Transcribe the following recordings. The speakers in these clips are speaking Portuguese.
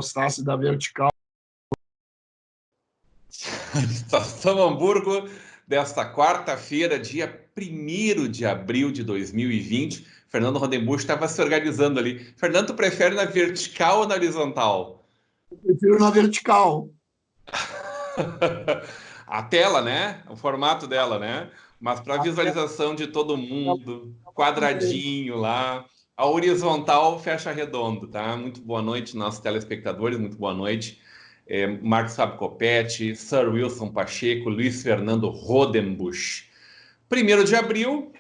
gostasse da vertical. Estação Hamburgo, desta quarta-feira, dia 1º de abril de 2020. Fernando Rodenbusch estava se organizando ali. Fernando, tu prefere na vertical ou na horizontal? Eu prefiro na vertical. A tela, né? O formato dela, né? Mas para visualização de todo mundo, quadradinho lá. A horizontal fecha redondo, tá? Muito boa noite, nossos telespectadores, muito boa noite. Marcos Fábio Coppetti, Sir Wilson Pacheco, Luiz Fernando Rodenbusch. 1º de abril,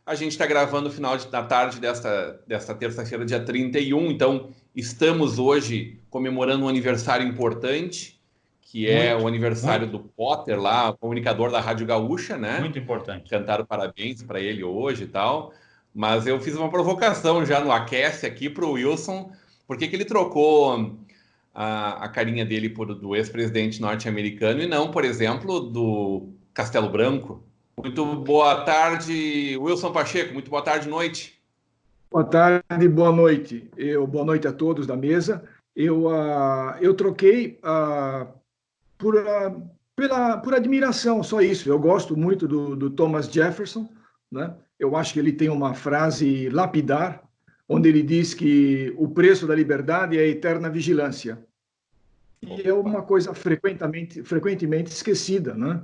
a gente está gravando no final da tarde desta terça-feira, dia 31, então estamos hoje comemorando um aniversário importante, que é o aniversário do Potter lá, comunicador da Rádio Gaúcha, né? Muito importante. Cantaram parabéns para ele hoje e tal, mas eu fiz uma provocação já no aquece aqui para o Wilson, porque que ele trocou a carinha dele do ex-presidente norte-americano e não, por exemplo, do Castelo Branco. Muito boa tarde, Wilson Pacheco. Muito boa tarde, noite. Boa tarde, boa noite. Boa noite a todos da mesa. Eu troquei por admiração, só isso. Eu gosto muito do Thomas Jefferson, né? Eu acho que ele tem uma frase lapidar, onde ele diz que o preço da liberdade é a eterna vigilância. E é uma coisa frequentemente esquecida, né?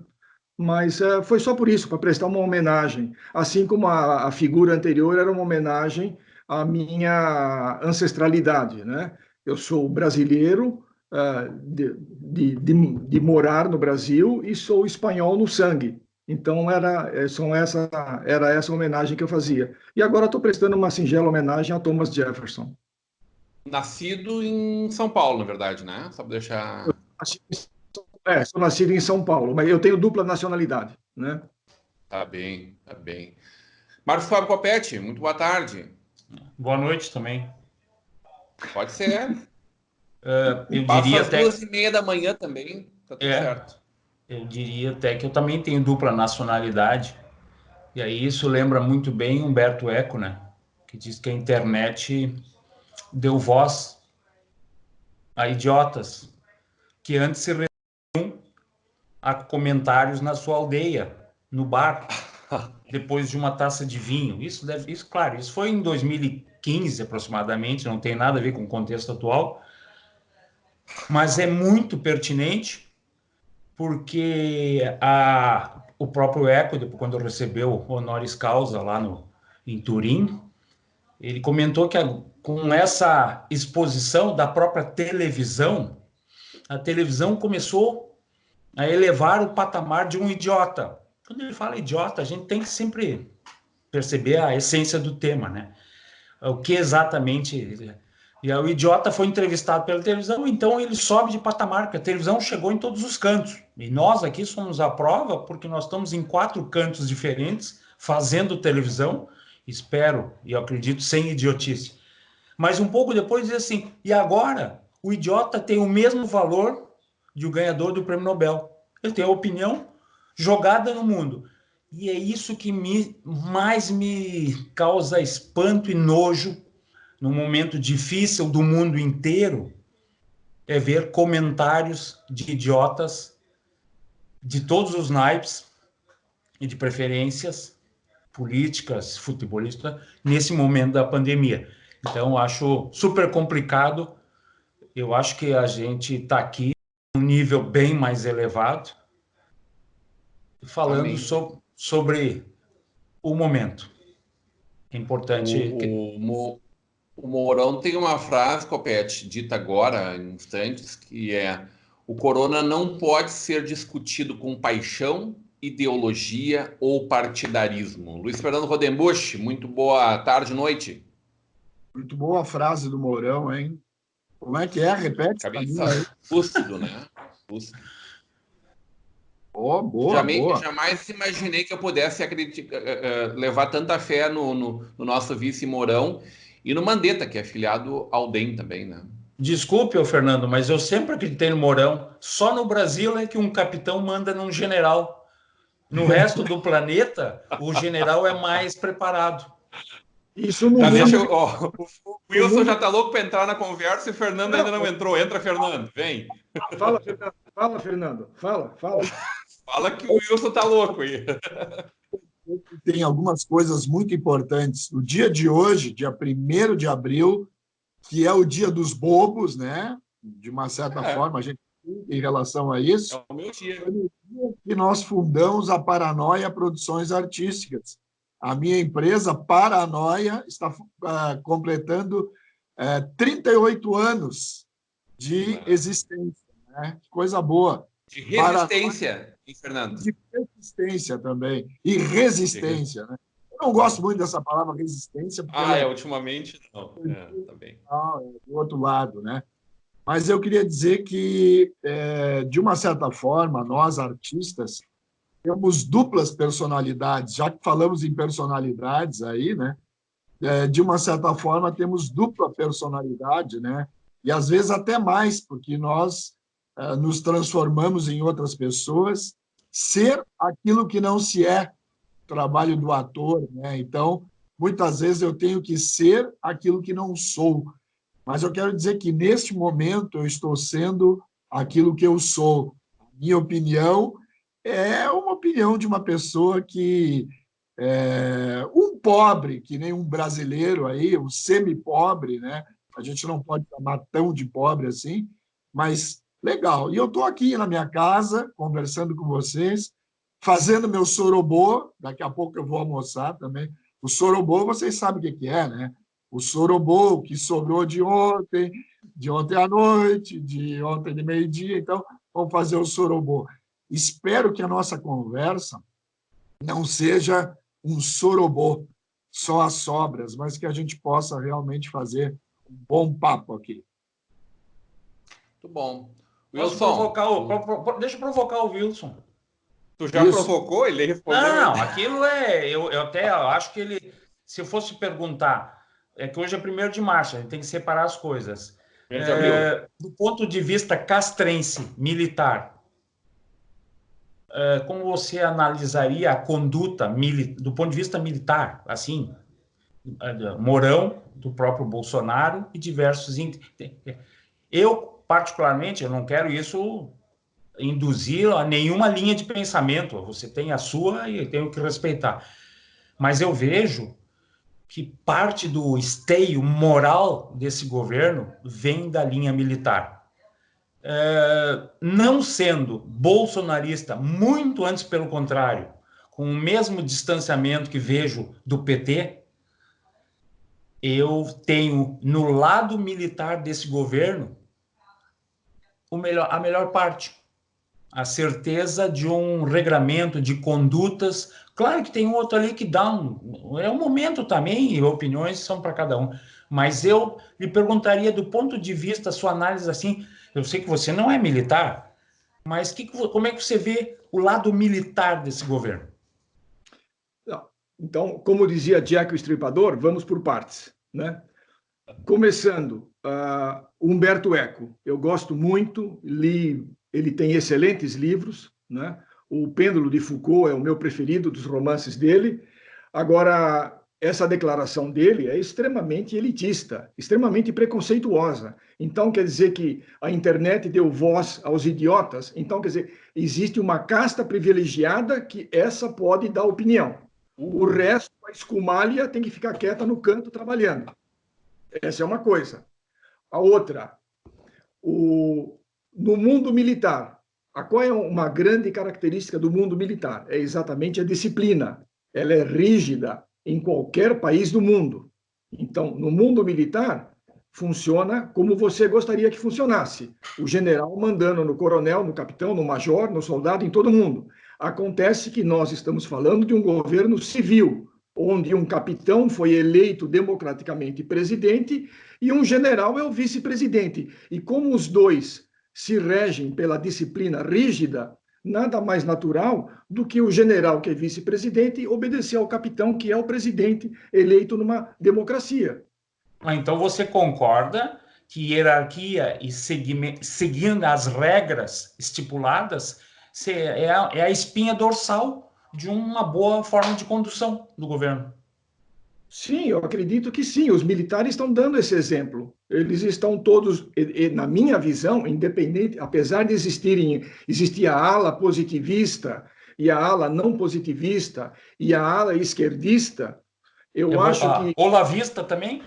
Mas foi só por isso, para prestar uma homenagem. Assim como a figura anterior era uma homenagem à minha ancestralidade, né? Eu sou brasileiro, de morar no Brasil, e sou espanhol no sangue. Então, era essa homenagem que eu fazia. E agora estou prestando uma singela homenagem a Thomas Jefferson. Nascido em São Paulo, na verdade, né? Só para deixar... Sou nascido em São Paulo, mas eu tenho dupla nacionalidade, né? Tá bem, tá bem. Marcos Fábio Coppetti, muito boa tarde. Boa noite também. Pode ser. Eu Passa diria às até 2h30 da manhã também, tá tudo certo. Eu diria até que eu também tenho dupla nacionalidade. E aí isso lembra muito bem Humberto Eco, né? Que diz que a internet deu voz a idiotas que antes se resumiam a comentários na sua aldeia, no bar, depois de uma taça de vinho. Claro, isso foi em 2015 aproximadamente, não tem nada a ver com o contexto atual, mas é muito pertinente porque o próprio Eco, quando recebeu honoris causa lá em Turim, ele comentou que com essa exposição da própria televisão, a televisão começou a elevar o patamar de um idiota. Quando ele fala idiota, a gente tem que sempre perceber a essência do tema, né? O que exatamente... E aí o idiota foi entrevistado pela televisão, então ele sobe de patamar, porque a televisão chegou em todos os cantos. E nós aqui somos a prova, porque nós estamos em 4 cantos diferentes, fazendo televisão, espero e eu acredito, sem idiotice. Mas um pouco depois diz assim, e agora o idiota tem o mesmo valor de o ganhador do Prêmio Nobel. Ele tem a opinião jogada no mundo. E é isso que mais me causa espanto e nojo num momento difícil do mundo inteiro, é ver comentários de idiotas de todos os naipes e de preferências políticas, futebolistas, nesse momento da pandemia. Então, acho super complicado. Eu acho que a gente está aqui num nível bem mais elevado, falando sobre o momento. É importante... O Mourão tem uma frase, Coppetti, dita agora, em instantes, que é: o corona não pode ser discutido com paixão, ideologia ou partidarismo. Luiz Fernando Rodenbusch, muito boa tarde, noite. Muito boa a frase do Mourão, hein? Como é que é? Repete. Lúcido, né? Lúcido. Boa. Jamais imaginei que eu pudesse levar tanta fé no nosso vice Mourão e no Mandetta, que é afiliado ao DEM também, né? Desculpe, Fernando, mas eu sempre acreditei no Mourão. Só no Brasil é que um capitão manda num general. No resto do planeta, o general é mais preparado. Isso no Tá, mundo... deixa eu, ó, o Wilson já tá louco para entrar na conversa e o Fernando ainda não entrou. Entra, Fernando, vem. Fala, Fernando. Fala, Fernando. Fala. Fala que o Wilson tá louco aí. Tem algumas coisas muito importantes. O dia de hoje, dia 1º de abril, que é o dia dos bobos, né? De uma certa forma, a gente em relação a isso, É o meu dia. que nós fundamos a Paranoia Produções Artísticas. A minha empresa, Paranoia, está completando 38 anos de existência. Né? Coisa boa. De resistência, hein, Fernando? De resistência também. E resistência. Né? Eu não gosto muito dessa palavra resistência. Porque ultimamente não. Tá bem. Do outro lado, né? Mas eu queria dizer que, de uma certa forma, nós, artistas, temos duplas personalidades, já que falamos em personalidades aí, né? De uma certa forma, temos dupla personalidade, né? E, às vezes, até mais, porque nós nos transformamos em outras pessoas, ser aquilo que não se é, trabalho do ator, né? Então, muitas vezes eu tenho que ser aquilo que não sou. Mas eu quero dizer que, neste momento, eu estou sendo aquilo que eu sou. Minha opinião é uma opinião de uma pessoa que um pobre, que nem um brasileiro aí, um semi-pobre, né? A gente não pode chamar tão de pobre assim, mas legal. E eu estou aqui na minha casa, conversando com vocês, fazendo meu sorobô. Daqui a pouco eu vou almoçar também. O sorobô, vocês sabem o que é, né? O sorobô que sobrou de ontem à noite, de ontem de meio-dia. Então, vamos fazer o sorobô. Espero que a nossa conversa não seja um sorobô, só as sobras, mas que a gente possa realmente fazer um bom papo aqui. Muito bom. Wilson, deixa eu provocar o Wilson. Tu já provocou? Ele respondeu. Não, aquilo eu até acho que ele, se eu fosse perguntar, é que hoje é 1º de março, a gente tem que separar as coisas. Do ponto de vista castrense, militar, como você analisaria a conduta do ponto de vista militar, assim, Mourão, do próprio Bolsonaro e diversos... Eu, particularmente, eu não quero isso induzir a nenhuma linha de pensamento. Você tem a sua e eu tenho que respeitar. Mas eu vejo que parte do esteio moral desse governo vem da linha militar. Não sendo bolsonarista, muito antes pelo contrário, com o mesmo distanciamento que vejo do PT, eu tenho no lado militar desse governo a melhor parte. A certeza de um regramento, de condutas. Claro que tem outro ali que dá é um momento também, e opiniões são para cada um. Mas eu lhe perguntaria, do ponto de vista, sua análise assim, eu sei que você não é militar, mas como é que você vê o lado militar desse governo? Então, como dizia Jack o Estripador, vamos por partes, né? Começando, Humberto Eco. Eu gosto muito, ele tem excelentes livros, né? O Pêndulo de Foucault é o meu preferido dos romances dele. Agora, essa declaração dele é extremamente elitista, extremamente preconceituosa. Então, quer dizer que a internet deu voz aos idiotas. Então, quer dizer, existe uma casta privilegiada que essa pode dar opinião. O resto, a escumalha, tem que ficar quieta no canto trabalhando. Essa é uma coisa. A outra, no mundo militar, qual é uma grande característica do mundo militar? É exatamente a disciplina. Ela é rígida em qualquer país do mundo. Então, no mundo militar, funciona como você gostaria que funcionasse. O general mandando no coronel, no capitão, no major, no soldado, em todo mundo. Acontece que nós estamos falando de um governo civil, onde um capitão foi eleito democraticamente presidente e um general é o vice-presidente. E como os dois se regem pela disciplina rígida, nada mais natural do que o general, que é vice-presidente, obedecer ao capitão, que é o presidente eleito numa democracia. Então você concorda que hierarquia e seguindo as regras estipuladas é a espinha dorsal de uma boa forma de condução do governo? Sim, eu acredito que sim. Os militares estão dando esse exemplo. Eles estão todos, na minha visão, independente, apesar de existir a ala positivista e a ala não positivista e a ala esquerdista, eu acho que Olavista também?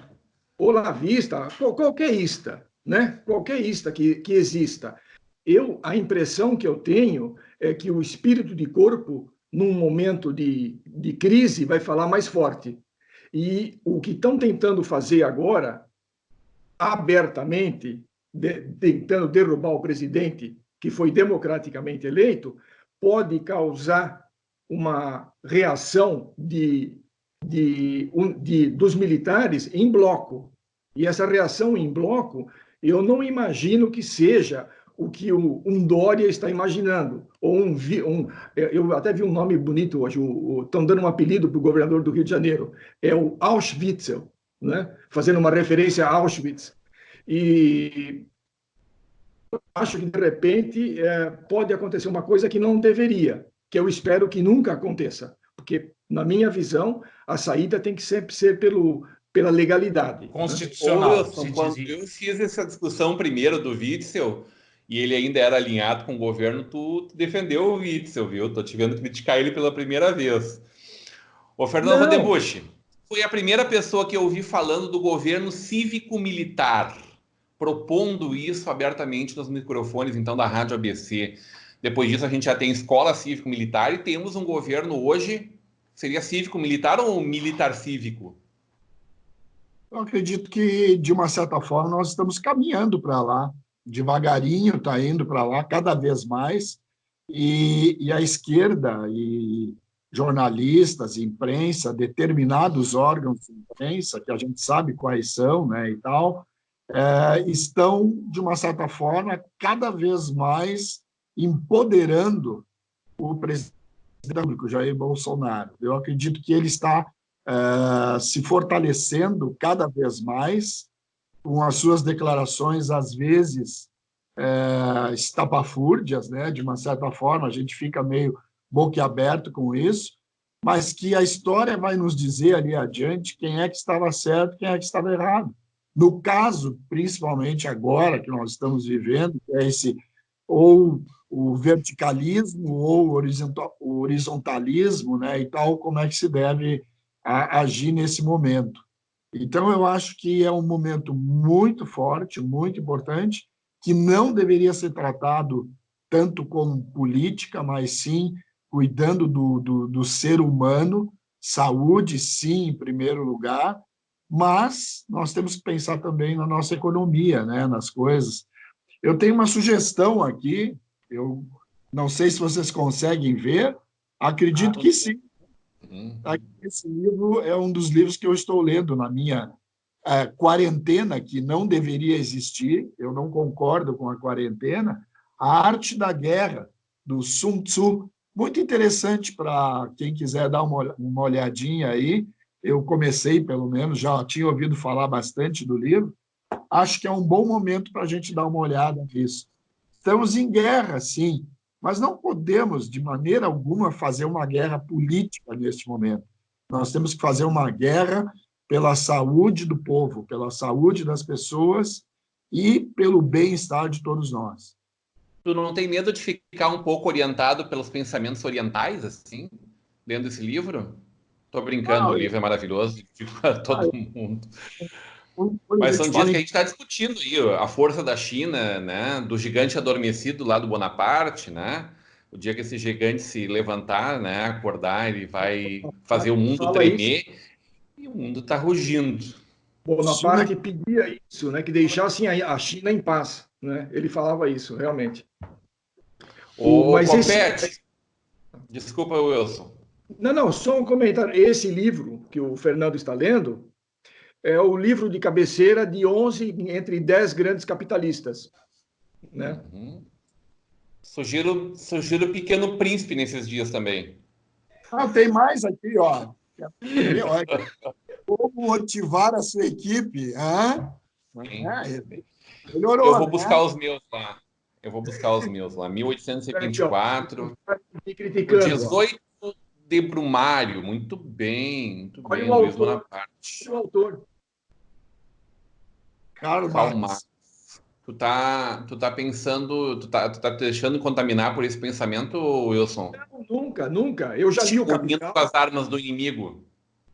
olavista, qualquer ista, né? Qualquer ista que exista. A impressão que eu tenho é que o espírito de corpo, num momento de crise, vai falar mais forte. E o que estão tentando fazer agora, abertamente, tentando derrubar o presidente que foi democraticamente eleito, pode causar uma reação dos militares em bloco. E essa reação em bloco, eu não imagino que seja o que um Dória está imaginando. Eu até vi um nome bonito hoje, estão dando um apelido para o governador do Rio de Janeiro, é o Auschwitzel, né? Fazendo uma referência a Auschwitz. E acho que, de repente, pode acontecer uma coisa que não deveria, que eu espero que nunca aconteça, porque, na minha visão, a saída tem que sempre ser pela legalidade. Constitucional. Wilson, quando eu fiz essa discussão primeiro do Witzel, e ele ainda era alinhado com o governo, tu defendeu o Witzel, viu? Tô te vendo criticar ele pela primeira vez. Ô, Fernando Rodebusch, foi a primeira pessoa que eu ouvi falando do governo cívico-militar, propondo isso abertamente nos microfones, então, da Rádio ABC. Depois disso, a gente já tem escola cívico-militar e temos um governo hoje, seria cívico-militar ou militar-cívico? Eu acredito que, de uma certa forma, nós estamos caminhando para lá. Devagarinho está indo para lá, cada vez mais. E a esquerda, e jornalistas, imprensa, determinados órgãos de imprensa, que a gente sabe quais são, né, e tal, estão, de uma certa forma, cada vez mais empoderando o presidente Jair Bolsonaro. Eu acredito que ele está se fortalecendo cada vez mais com as suas declarações, às vezes, estapafúrdias, né? De uma certa forma, a gente fica meio boquiaberto com isso, mas que a história vai nos dizer ali adiante quem é que estava certo, quem é que estava errado. No caso, principalmente agora que nós estamos vivendo, que é esse ou o verticalismo ou o horizontalismo, né? E tal, como é que se deve agir nesse momento. Então, eu acho que é um momento muito forte, muito importante, que não deveria ser tratado tanto como política, mas sim cuidando do ser humano, saúde, sim, em primeiro lugar, mas nós temos que pensar também na nossa economia, né, nas coisas. Eu tenho uma sugestão aqui, eu não sei se vocês conseguem ver, acredito que sim. Esse livro é um dos livros que eu estou lendo na minha quarentena, que não deveria existir, eu não concordo com a quarentena, A Arte da Guerra, do Sun Tzu. Muito interessante para quem quiser dar uma olhadinha aí. Eu comecei, pelo menos, já tinha ouvido falar bastante do livro. Acho que é um bom momento para a gente dar uma olhada nisso. Estamos em guerra, sim, mas não podemos, de maneira alguma, fazer uma guerra política neste momento. Nós temos que fazer uma guerra pela saúde do povo, pela saúde das pessoas e pelo bem-estar de todos nós. Tu não tem medo de ficar um pouco orientado pelos pensamentos orientais, assim, dentro desse livro? Tô brincando, o livro é maravilhoso, para todo mundo. Mas são dias que a gente está discutindo aí a força da China, né, do gigante adormecido lá do Bonaparte, né? O dia que esse gigante se levantar, né, acordar, ele vai fazer o mundo tremer e o mundo está rugindo. Bonaparte pedia isso, né, que deixassem a China em paz, né? Ele falava isso, realmente. Mas Copete, desculpa, Wilson. Não, só um comentário. Esse livro que o Fernando está lendo é o livro de cabeceira de 11 entre 10 grandes capitalistas, né? Sugiro Pequeno Príncipe nesses dias também. Tem mais aqui, ó. Como motivar a sua equipe? Melhorou, eu vou buscar os meus lá. 1824, de Brumário. Muito bem, Olha o Luiz autor. Bonaparte. O autor. Karl Karl Marx. Marx. Tu tá pensando, tu tá te deixando contaminar por esse pensamento, Wilson? Não, nunca, nunca. Eu já li o Unindo Capital. com as armas do inimigo.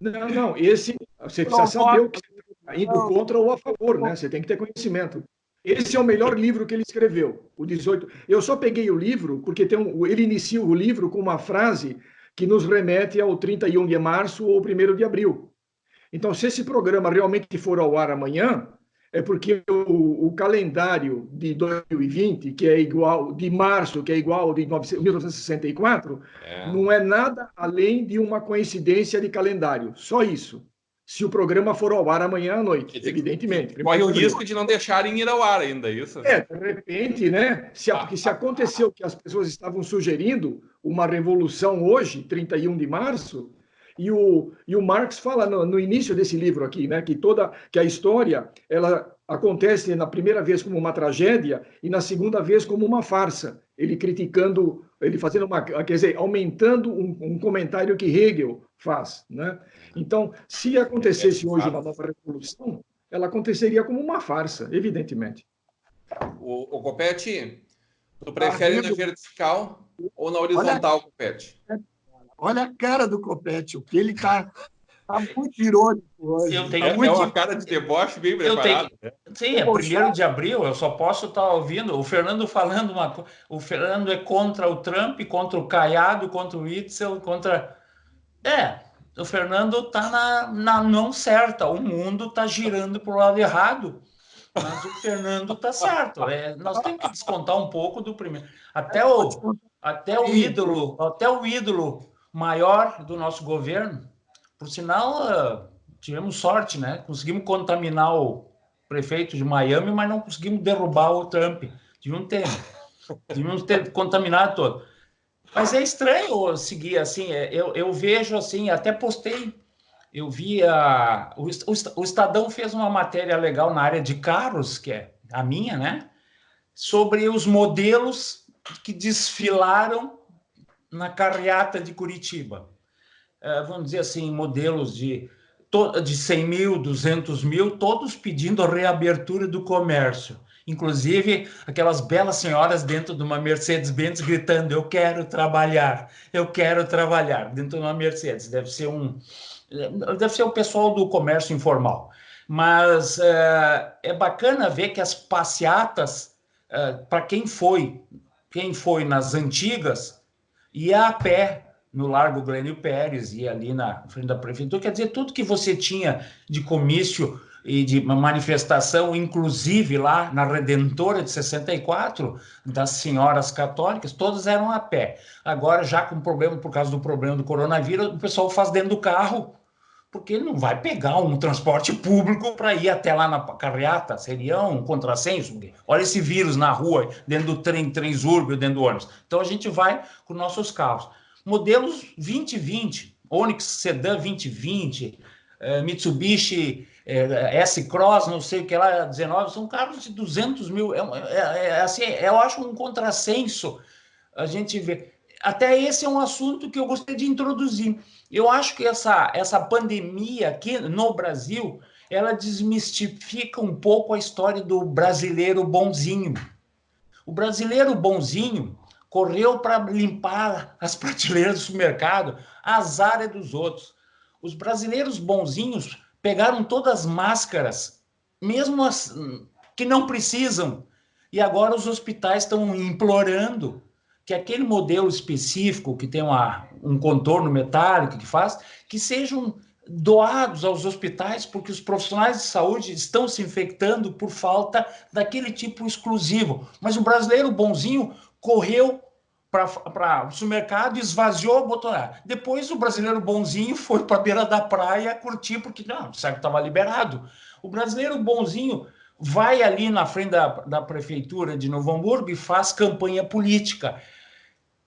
Não, esse você precisa saber o que você está indo contra ou a favor, né? Você tem que ter conhecimento. Esse é o melhor livro que ele escreveu, o 18. Eu só peguei o livro porque ele inicia o livro com uma frase que nos remete ao 31 de março ou 1º de abril. Então, se esse programa realmente for ao ar amanhã, é porque o calendário de 2020, que é igual, de março, que é igual ao de 1964, não é nada além de uma coincidência de calendário. Só isso. Se o programa for ao ar amanhã à noite, evidentemente. Corre o risco de não deixarem ir ao ar ainda, isso? De repente, né? Porque se aconteceu que as pessoas estavam sugerindo uma revolução hoje, 31 de março, e o Marx fala no início desse livro aqui, né, que a história ela acontece na primeira vez como uma tragédia e na segunda vez como uma farsa. Ele criticando, ele fazendo quer dizer, aumentando um comentário que Hegel faz, né? Então, se acontecesse hoje uma nova revolução, ela aconteceria como uma farsa, evidentemente. O Copete, tu prefere na vertical ou na horizontal, Copete? Olha a cara do Copete, o que ele está muito irônico hoje. É uma cara de deboche bem preparada. Sim, é 1º de abril, eu só posso estar ouvindo o Fernando falando uma coisa. O Fernando é contra o Trump, contra o Caiado, contra o Witzel, contra... o Fernando está na não certa, o mundo está girando para o lado errado, mas o Fernando está certo. Nós temos que descontar um pouco do primeiro. Até o ídolo maior do nosso governo, por sinal, tivemos sorte, né? Conseguimos contaminar o prefeito de Miami, mas não conseguimos derrubar o Trump. Devíamos ter contaminado todo. Mas é estranho seguir assim. Eu vejo assim, até postei. Eu vi o Estadão fez uma matéria legal na área de carros, que é a minha, né? Sobre os modelos que desfilaram na carreata de Curitiba. Vamos dizer assim, modelos de 100 mil, 200 mil, todos pedindo a reabertura do comércio. Inclusive, aquelas belas senhoras dentro de uma Mercedes-Benz gritando: eu quero trabalhar, dentro de uma Mercedes. Deve ser o pessoal do comércio informal. Mas é bacana ver que as passeatas, para quem foi nas antigas, ia a pé no Largo Glênio Pérez, ia ali na frente da prefeitura. Quer dizer, tudo que você tinha de comício e de manifestação, inclusive lá na Redentora de 64, das senhoras católicas, todas eram a pé. Agora, já com problema, por causa do problema do coronavírus, o pessoal faz dentro do carro, porque ele não vai pegar um transporte público para ir até lá na carreata, seria um contrassenso. Olha esse vírus na rua, dentro do trem suburban, dentro do ônibus. Então a gente vai com nossos carros. Modelos 2020, Onix Sedan 2020, Mitsubishi S-Cross, não sei o que lá, 19, são carros de 200 mil. Assim, eu acho um contrassenso a gente ver. Até esse é um assunto que eu gostaria de introduzir. Eu acho que essa pandemia aqui no Brasil, ela desmistifica um pouco a história do brasileiro bonzinho. O brasileiro bonzinho correu para limpar as prateleiras do supermercado, azar é dos outros. Os brasileiros bonzinhos pegaram todas as máscaras, mesmo as que não precisam, e agora os hospitais estão implorando que aquele modelo específico, que tem um contorno metálico que sejam doados aos hospitais, porque os profissionais de saúde estão se infectando por falta daquele tipo exclusivo. Mas o brasileiro bonzinho correu para o supermercado, esvaziou, botou lá. Depois o brasileiro bonzinho foi para a beira da praia curtir, porque não, sabe que estava liberado. O brasileiro bonzinho vai ali na frente da prefeitura de Novo Hamburgo e faz campanha política.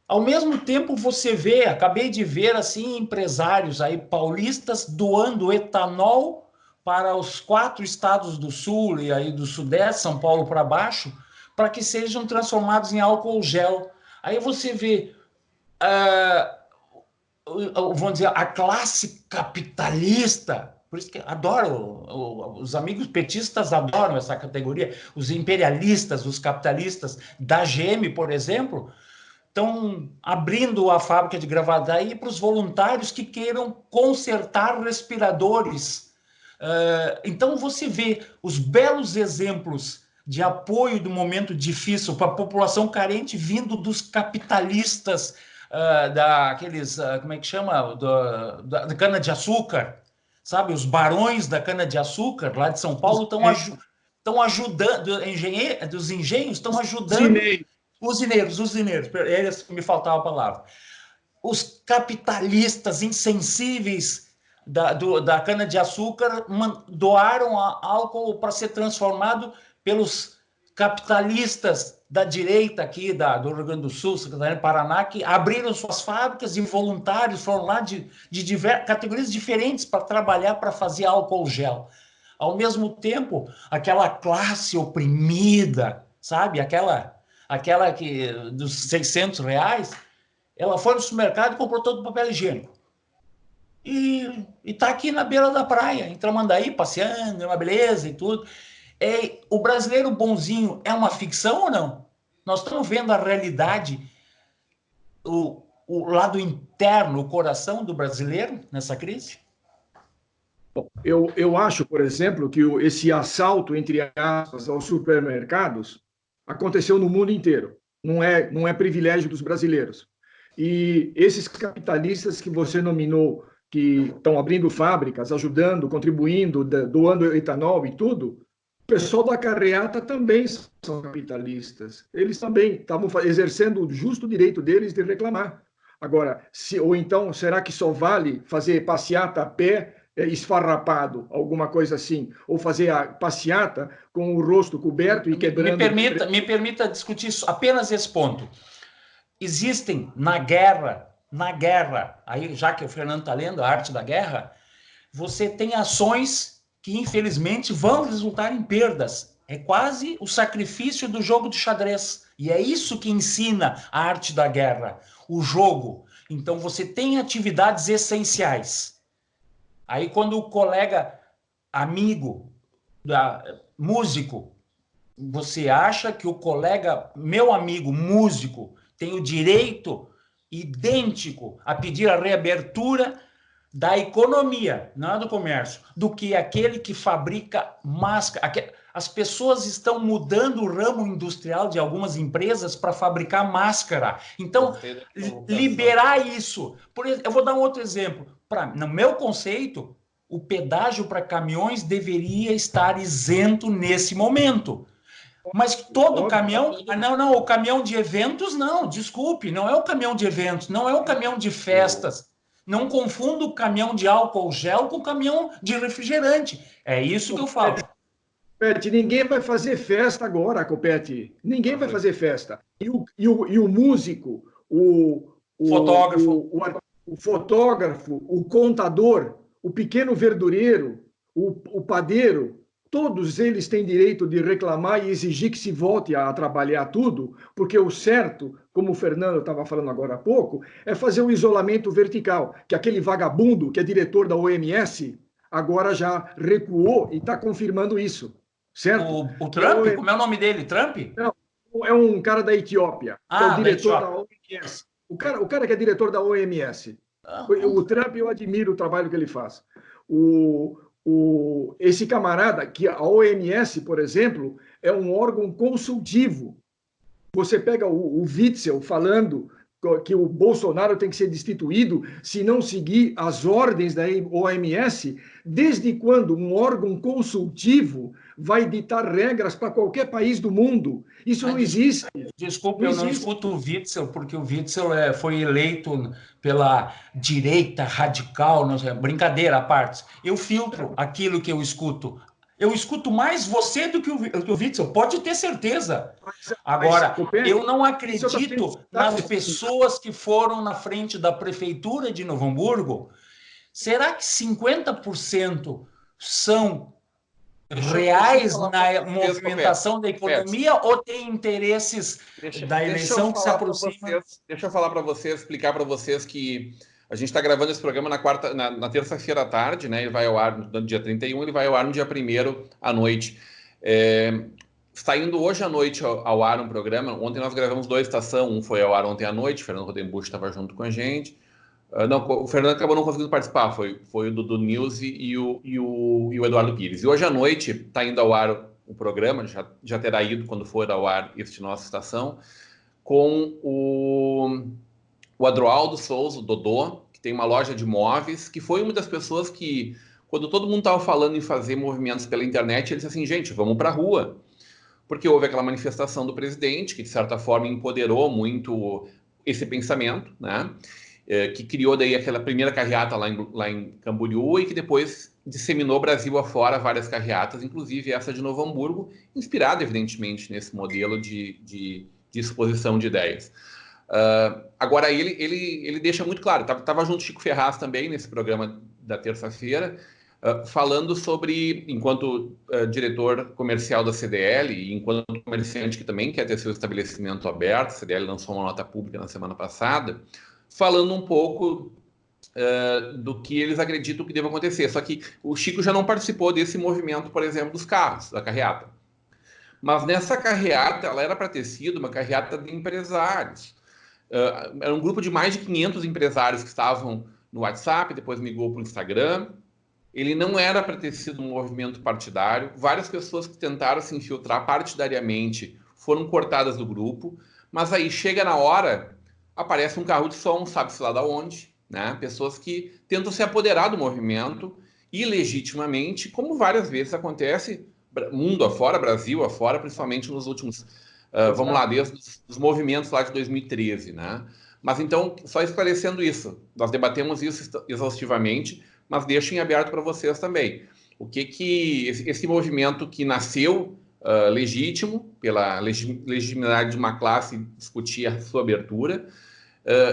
Ao mesmo tempo, você vê, acabei de ver assim, empresários aí paulistas doando etanol para os 4 estados do sul e aí do sudeste, São Paulo para baixo, para que sejam transformados em álcool gel. Aí você vê vamos dizer, a classe capitalista, por isso que adoro, os amigos petistas adoram essa categoria, os imperialistas, os capitalistas da GM, por exemplo, estão abrindo a fábrica de Gravataí para os voluntários que queiram consertar respiradores. Então você vê os belos exemplos de apoio do momento difícil para a população carente vindo dos capitalistas, daqueles, como é que chama, da cana-de-açúcar, sabe? Os barões da cana-de-açúcar lá de São Paulo estão ajudando, dos engenhos estão ajudando os usineiros, eles me faltava a palavra. Os capitalistas insensíveis da cana-de-açúcar doaram álcool para ser transformado pelos capitalistas da direita aqui do Rio Grande do Sul, Secretaria do Paraná, que abriram suas fábricas e voluntários foram lá de categorias diferentes para trabalhar, para fazer álcool gel. Ao mesmo tempo, aquela classe oprimida, sabe? Aquela que dos R$600, ela foi no supermercado e comprou todo o papel higiênico. E está aqui na beira da praia, em Tramandaí, passeando, é uma beleza e tudo. O brasileiro bonzinho é uma ficção ou não? Nós estamos vendo a realidade, o lado interno, o coração do brasileiro nessa crise? Bom, eu acho, por exemplo, que esse assalto, entre aspas, aos supermercados aconteceu no mundo inteiro. Não é privilégio dos brasileiros. E esses capitalistas que você nominou, que estão abrindo fábricas, ajudando, contribuindo, doando etanol e tudo, o pessoal da carreata também são capitalistas. Eles também estavam exercendo o justo direito deles de reclamar. Agora, ou então, será que só vale fazer passeata a pé esfarrapado, alguma coisa assim, ou fazer a passeata com o rosto coberto e quebrando... Me permita discutir apenas esse ponto. Existem na guerra, aí já que o Fernando está lendo a arte da guerra, você tem ações que infelizmente vão resultar em perdas. É quase o sacrifício do jogo de xadrez. E é isso que ensina a arte da guerra, o jogo. Então você tem atividades essenciais. Aí quando o colega, amigo, músico, você acha que o colega, meu amigo músico, tem o direito idêntico a pedir a reabertura da economia, não do comércio, do que aquele que fabrica máscara. As pessoas estão mudando o ramo industrial de algumas empresas para fabricar máscara. Então, liberar isso. Por exemplo, eu vou dar um outro exemplo. No meu conceito, o pedágio para caminhões deveria estar isento nesse momento. Mas todo caminhão... Não, o caminhão de eventos, não, desculpe, não é o caminhão de eventos, não é o caminhão de festas. Não confunda o caminhão de álcool gel com o caminhão de refrigerante. É isso que eu falo. Copete, ninguém vai fazer festa agora, Copete. Ninguém vai fazer festa. E o músico, o fotógrafo, o contador, o pequeno verdureiro, o padeiro, todos eles têm direito de reclamar e exigir que se volte a trabalhar tudo, porque o certo, como o Fernando estava falando agora há pouco, é fazer um isolamento vertical, que aquele vagabundo que é diretor da OMS agora já recuou e está confirmando isso, certo? O Trump? Então, como é o nome dele? Trump? Não, é um cara da Etiópia, é o diretor da OMS. O cara que é diretor da OMS. O Trump, eu admiro o trabalho que ele faz. Esse camarada, que a OMS, por exemplo, é um órgão consultivo. Você pega o Witzel falando que o Bolsonaro tem que ser destituído se não seguir as ordens da OMS. Desde quando um órgão consultivo vai ditar regras para qualquer país do mundo? Isso não existe. Desculpe, eu não escuto o Witzel, porque o Witzel foi eleito pela direita radical, não sei, brincadeira à parte. Eu filtro aquilo que eu escuto. Eu escuto mais você do que o Witzel, pode ter certeza. Agora, eu não acredito nas pessoas que foram na frente da prefeitura de Novo Hamburgo. Será que 50% são reais na movimentação da economia ou tem interesses da eleição que se aproxima? Deixa eu falar para vocês, explicar para vocês que A gente está gravando esse programa na terça-feira à tarde, né? Ele vai ao ar no dia 31, ele vai ao ar no dia 1º à noite. Está indo hoje à noite ao ar um programa. Ontem nós gravamos 2 Estação, um foi ao ar ontem à noite, o Fernando Rodenbusch estava junto com a gente. Não, o Fernando acabou não conseguindo participar, foi o Dudu News e o Eduardo Pires. E hoje à noite está indo ao ar o programa, já terá ido quando for ao ar este Nossa Estação, com o Adroaldo Souza, o Dodô, que tem uma loja de móveis, que foi uma das pessoas que, quando todo mundo estava falando em fazer movimentos pela internet, ele disse assim, gente, vamos para a rua. Porque houve aquela manifestação do presidente, que de certa forma empoderou muito esse pensamento, né? Que criou daí aquela primeira carreata lá em Camboriú e que depois disseminou Brasil afora várias carreatas, inclusive essa de Novo Hamburgo, inspirada evidentemente nesse modelo de exposição de ideias. Agora ele deixa muito claro, estava junto Chico Ferraz também nesse programa da terça-feira, falando sobre, enquanto diretor comercial da CDL e enquanto comerciante que também quer ter seu estabelecimento aberto, a CDL lançou uma nota pública na semana passada, falando um pouco do que eles acreditam que deva acontecer. Só que o Chico já não participou desse movimento, por exemplo, dos carros, da carreata. Mas nessa carreata, ela era para ter sido uma carreata de empresários. Era um grupo de mais de 500 empresários que estavam no WhatsApp, depois migrou para o Instagram. Ele não era para ter sido um movimento partidário. Várias pessoas que tentaram se infiltrar partidariamente foram cortadas do grupo. Mas aí chega na hora, aparece um carro de som, sabe-se lá de onde, né? Pessoas que tentam se apoderar do movimento ilegitimamente, como várias vezes acontece mundo afora, Brasil afora, principalmente nos últimos, vamos lá, desde os movimentos lá de 2013, né? Mas então, só esclarecendo isso, nós debatemos isso exaustivamente, mas deixo em aberto para vocês também. O que esse movimento que nasceu legítimo, pela legitimidade de uma classe discutir a sua abertura,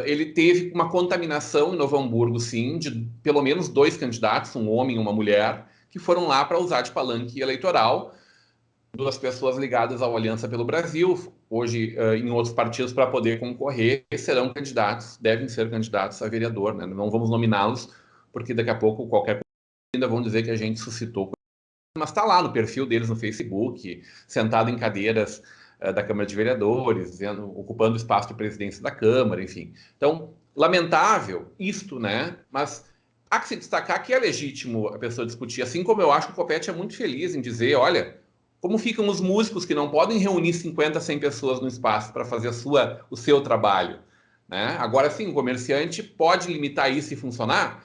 ele teve uma contaminação em Novo Hamburgo, sim, de pelo menos 2 candidatos, um homem e uma mulher, que foram lá para usar de palanque eleitoral, 2 pessoas ligadas à Aliança pelo Brasil, hoje em outros partidos para poder concorrer, serão candidatos, devem ser candidatos a vereador, né? Não vamos nominá-los, porque daqui a pouco qualquer coisa ainda vão dizer que a gente suscitou, mas está lá no perfil deles no Facebook, sentado em cadeiras da Câmara de Vereadores, ocupando o espaço de presidência da Câmara, enfim. Então, lamentável isto, né? Mas há que se destacar que é legítimo a pessoa discutir, assim como eu acho que o Copete é muito feliz em dizer, olha, como ficam os músicos que não podem reunir 50, 100 pessoas no espaço para fazer o seu trabalho, né? Agora sim, o comerciante pode limitar isso e funcionar?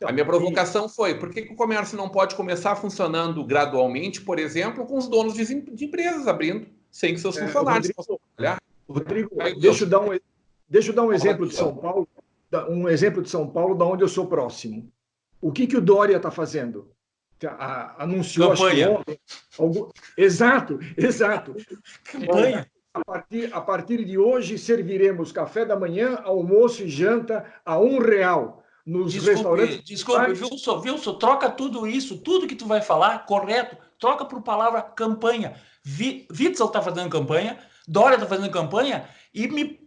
A minha provocação foi, por que o comércio não pode começar funcionando gradualmente, por exemplo, com os donos de empresas abrindo, sem que seus funcionários possam trabalhar? Rodrigo, deixa eu dar um exemplo de São Paulo, da onde eu sou próximo. O que o Dória está fazendo? Anunciou campanha. Ontem, exato. Campanha. A partir de hoje, serviremos café da manhã, almoço e janta a R$1 nos restaurantes. Desculpe, Wilson, troca tudo isso, tudo que tu vai falar, correto, troca por palavra campanha. Witzel está fazendo campanha, Dória está fazendo campanha, e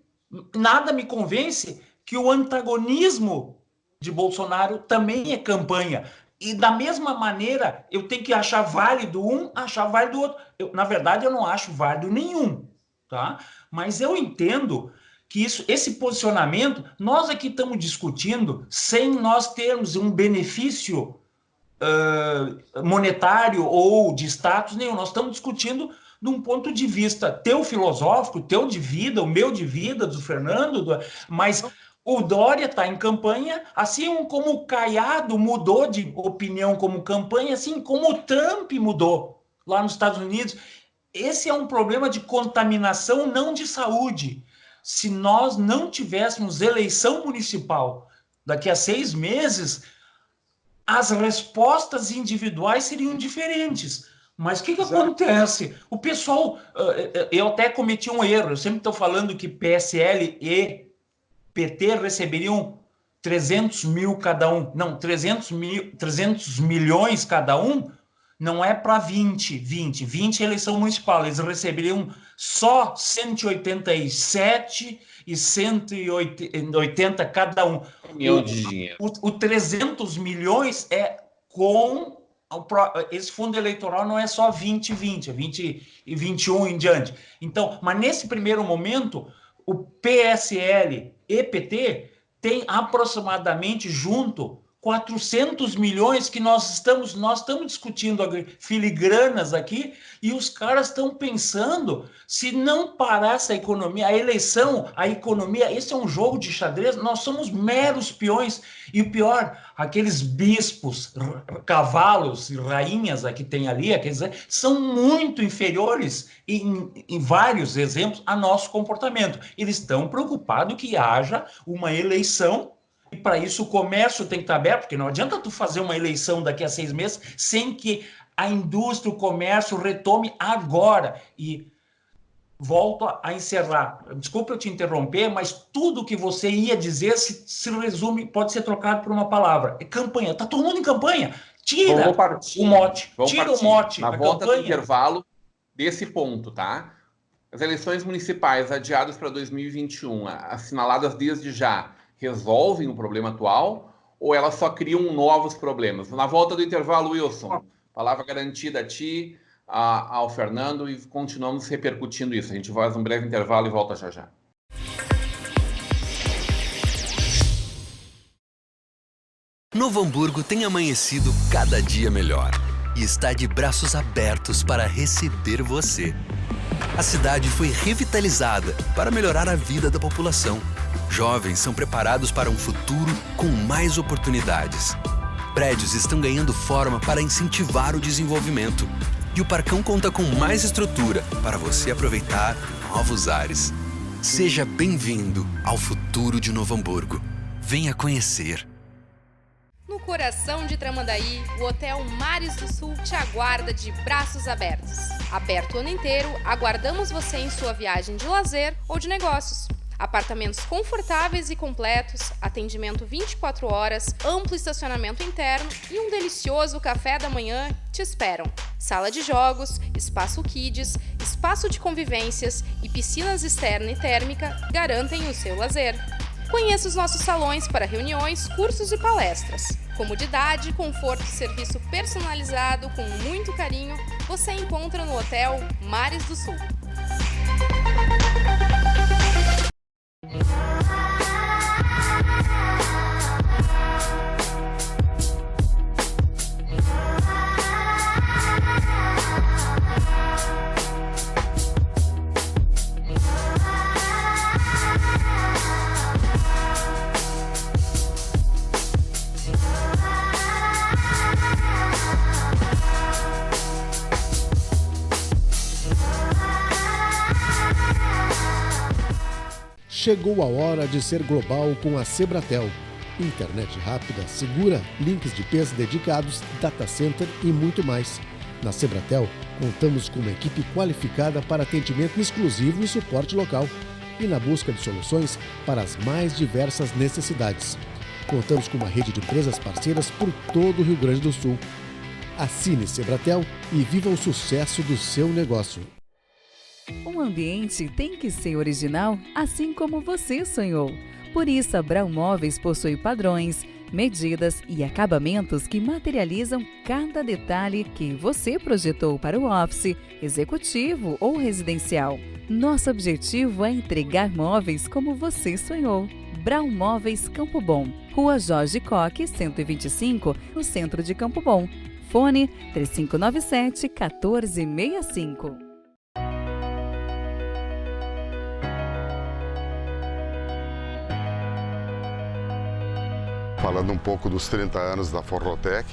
nada me convence que o antagonismo de Bolsonaro também é campanha. E da mesma maneira, eu tenho que achar válido um, achar válido o outro. Na verdade, eu não acho válido nenhum, tá? Mas eu entendo que esse posicionamento, nós aqui estamos discutindo sem nós termos um benefício monetário ou de status nenhum. Nós estamos discutindo de um ponto de vista teu filosófico, teu de vida, o meu de vida, do Fernando, mas o Dória está em campanha, assim como o Caiado mudou de opinião como campanha, assim como o Trump mudou lá nos Estados Unidos. Esse é um problema de contaminação, não de saúde. Se nós não tivéssemos eleição municipal daqui a 6 meses, as respostas individuais seriam diferentes. Mas o que acontece? O pessoal... Eu até cometi um erro. Eu sempre estou falando que PSL e PT receberiam 300 mil cada um. Não, 300 milhões cada um. não é para 20 eleição municipal, eles receberiam só 187 e 180 cada um. Caminhão de dinheiro. O 300 milhões é com... Esse fundo eleitoral não é só 2020, é 20 e 21 em diante. Então, mas nesse primeiro momento, o PSL e PT tem aproximadamente junto 400 milhões que nós estamos discutindo filigranas aqui, e os caras estão pensando, se não parar essa economia, a eleição, a economia, esse é um jogo de xadrez, nós somos meros peões, e o pior, aqueles bispos, cavalos e rainhas que tem ali, são muito inferiores em vários exemplos a nosso comportamento. Eles estão preocupados que haja uma eleição. E para isso o comércio tem que estar aberto, porque não adianta tu fazer uma eleição daqui a 6 meses sem que a indústria, o comércio retome agora. E volto a encerrar. Desculpa eu te interromper, mas tudo que você ia dizer se resume, pode ser trocado por uma palavra. É campanha. Está todo mundo em campanha. Tira o mote. Tira o mote. Na volta do intervalo desse ponto, tá? As eleições municipais adiadas para 2021, assinaladas desde já, resolvem o problema atual ou elas só criam novos problemas? Na volta do intervalo, Wilson, palavra garantida a ti, ao Fernando, e continuamos repercutindo isso. A gente faz um breve intervalo e volta já já. Novo Hamburgo tem amanhecido cada dia melhor e está de braços abertos para receber você. A cidade foi revitalizada para melhorar a vida da população. Jovens são preparados para um futuro com mais oportunidades. Prédios estão ganhando forma para incentivar o desenvolvimento. E o Parcão conta com mais estrutura para você aproveitar novos ares. Seja bem-vindo ao futuro de Novo Hamburgo. Venha conhecer. No coração de Tramandaí, o Hotel Mares do Sul te aguarda de braços abertos. Aberto o ano inteiro, aguardamos você em sua viagem de lazer ou de negócios. Apartamentos confortáveis e completos, atendimento 24 horas, amplo estacionamento interno e um delicioso café da manhã te esperam. Sala de jogos, espaço kids, espaço de convivências e piscinas externa e térmica garantem o seu lazer. Conheça os nossos salões para reuniões, cursos e palestras. Comodidade, conforto e serviço personalizado com muito carinho você encontra no Hotel Mares do Sul. Chegou a hora de ser global com a Sebratel. Internet rápida, segura, links de peça dedicados, data center e muito mais. Na Sebratel, contamos com uma equipe qualificada para atendimento exclusivo e suporte local e na busca de soluções para as mais diversas necessidades. Contamos com uma rede de empresas parceiras por todo o Rio Grande do Sul. Assine Sebratel e viva o sucesso do seu negócio. Um ambiente tem que ser original, assim como você sonhou. Por isso, a Brown Móveis possui padrões, medidas e acabamentos que materializam cada detalhe que você projetou para o office, executivo ou residencial. Nosso objetivo é entregar móveis como você sonhou. Brown Móveis Campo Bom, Rua Jorge Coque, 125, no centro de Campo Bom. Fone 3597-1465. Falando um pouco dos 30 anos da Forrotec,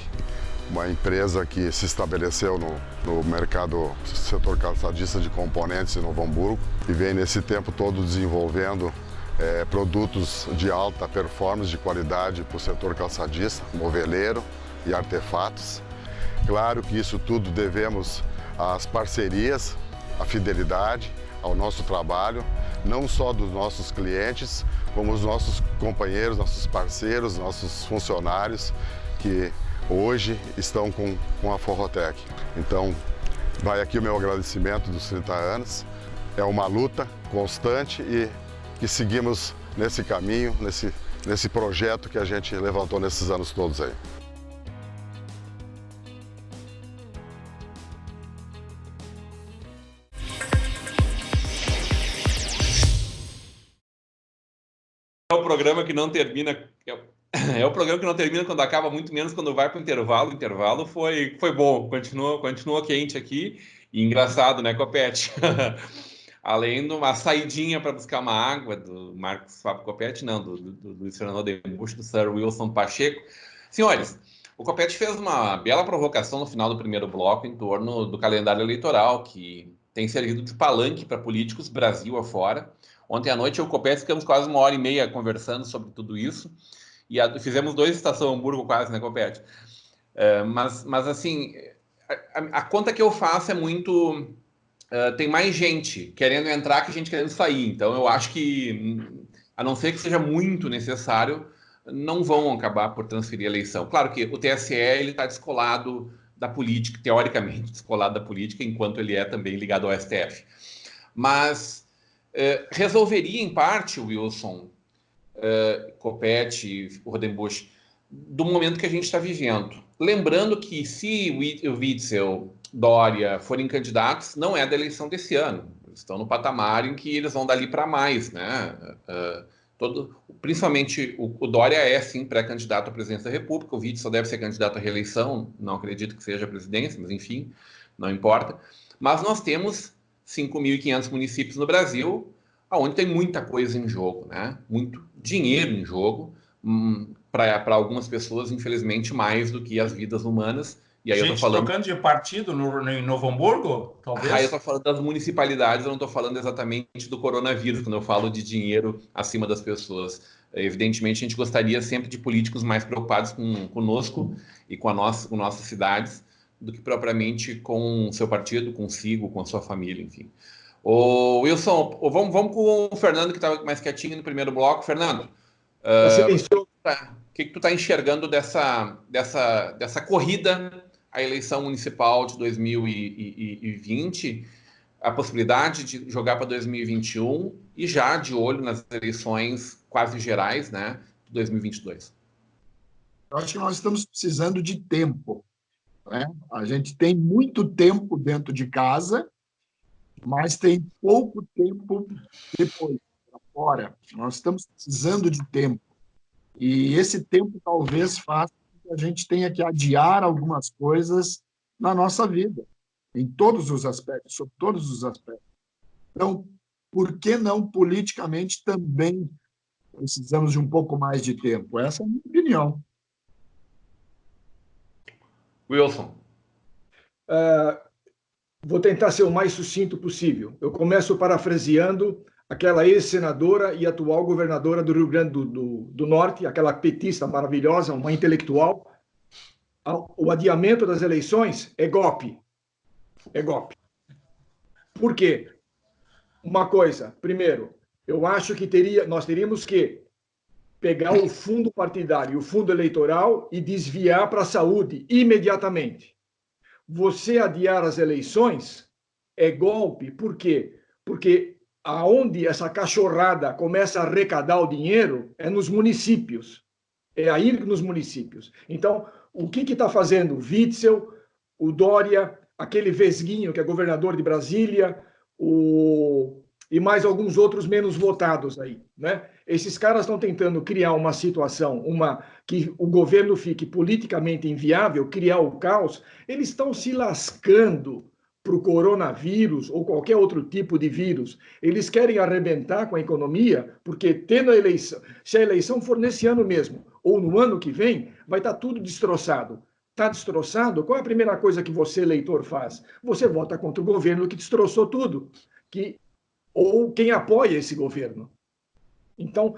uma empresa que se estabeleceu no mercado setor calçadista de componentes em Novo Hamburgo e vem nesse tempo todo desenvolvendo produtos de alta performance, de qualidade para o setor calçadista, moveleiro e artefatos. Claro que isso tudo devemos às parcerias, à fidelidade, ao nosso trabalho, não só dos nossos clientes, como os nossos companheiros, nossos parceiros, nossos funcionários, que hoje estão com a Forrotec. Então, vai aqui o meu agradecimento dos 30 anos. É uma luta constante e que seguimos nesse caminho, nesse projeto que a gente levantou nesses anos todos aí. É o programa que não termina. É o programa que não termina quando acaba, muito menos quando vai para o intervalo. O intervalo foi bom, continua quente aqui. E engraçado, né, Copete? Além de uma saidinha para buscar uma água do Marcos Fábio Copete, não, do Luiz Fernando Odembusch, do Sir Wilson Pacheco. Senhores, o Copete fez uma bela provocação no final do primeiro bloco em torno do calendário eleitoral, que tem servido de palanque para políticos Brasil afora. Ontem à noite eu e o Copete ficamos quase 1h30 conversando sobre tudo isso. E fizemos 2 Estação Hamburgo quase, né, Copete? Mas assim, a conta que eu faço é muito... tem mais gente querendo entrar que gente querendo sair. Então, eu acho que, a não ser que seja muito necessário, não vão acabar por transferir a eleição. Claro que o TSE está descolado da política, teoricamente descolado da política, enquanto ele é também ligado ao STF. Mas resolveria, em parte, Wilson, Copete, Odembusch, do momento que a gente está vivendo. Lembrando que se o Witzel, Dória forem candidatos, não é da eleição desse ano. Eles estão no patamar em que eles vão dali para mais, né? Principalmente o Dória é, sim, pré-candidato à presidência da República, o Witzel deve ser candidato à reeleição, não acredito que seja a presidência, mas enfim, não importa. Mas nós temos 5.500 municípios no Brasil, onde tem muita coisa em jogo, né? Muito dinheiro em jogo, para algumas pessoas, infelizmente, mais do que as vidas humanas. E aí gente eu tô falando... trocando de partido em Novo Hamburgo, talvez? Aí eu tô falando das municipalidades, eu não tô falando exatamente do coronavírus, quando eu falo de dinheiro acima das pessoas. Evidentemente, a gente gostaria sempre de políticos mais preocupados conosco e com nossas cidades, do que propriamente com o seu partido, consigo, com a sua família, enfim. Ô, Wilson, vamos com o Fernando, que estava mais quietinho no primeiro bloco. Fernando, o que tu está enxergando dessa corrida à eleição municipal de 2020, a possibilidade de jogar para 2021 e já de olho nas eleições quase gerais, né, de 2022? Eu acho que nós estamos precisando de tempo, né? A gente tem muito tempo dentro de casa, mas tem pouco tempo depois, fora. Nós estamos precisando de tempo. E esse tempo talvez faça que a gente tenha que adiar algumas coisas na nossa vida, em todos os aspectos, sobre todos os aspectos. Então, por que não politicamente também precisamos de um pouco mais de tempo? Essa é a minha opinião. Wilson. Vou tentar ser o mais sucinto possível. Eu começo parafraseando aquela ex-senadora e atual governadora do Rio Grande do Norte, aquela petista maravilhosa, uma intelectual. O adiamento das eleições é golpe. É golpe. Por quê? Uma coisa, primeiro, eu acho que nós teríamos que pegar o fundo partidário, o fundo eleitoral e desviar para a saúde imediatamente. Você adiar as eleições é golpe. Por quê? Porque aonde essa cachorrada começa a arrecadar o dinheiro é nos municípios. É aí nos municípios. Então, o que está fazendo o Witzel, o Dória, aquele Vesguinho, que é governador de Brasília, e mais alguns outros menos votados aí, né? Esses caras estão tentando criar uma situação, que o governo fique politicamente inviável, criar o caos. Eles estão se lascando para o coronavírus ou qualquer outro tipo de vírus. Eles querem arrebentar com a economia, porque tendo a eleição, se a eleição for nesse ano mesmo, ou no ano que vem, vai estar tudo destroçado. Está destroçado? Qual é a primeira coisa que você, eleitor, faz? Você vota contra o governo que destroçou tudo, ou quem apoia esse governo. Então,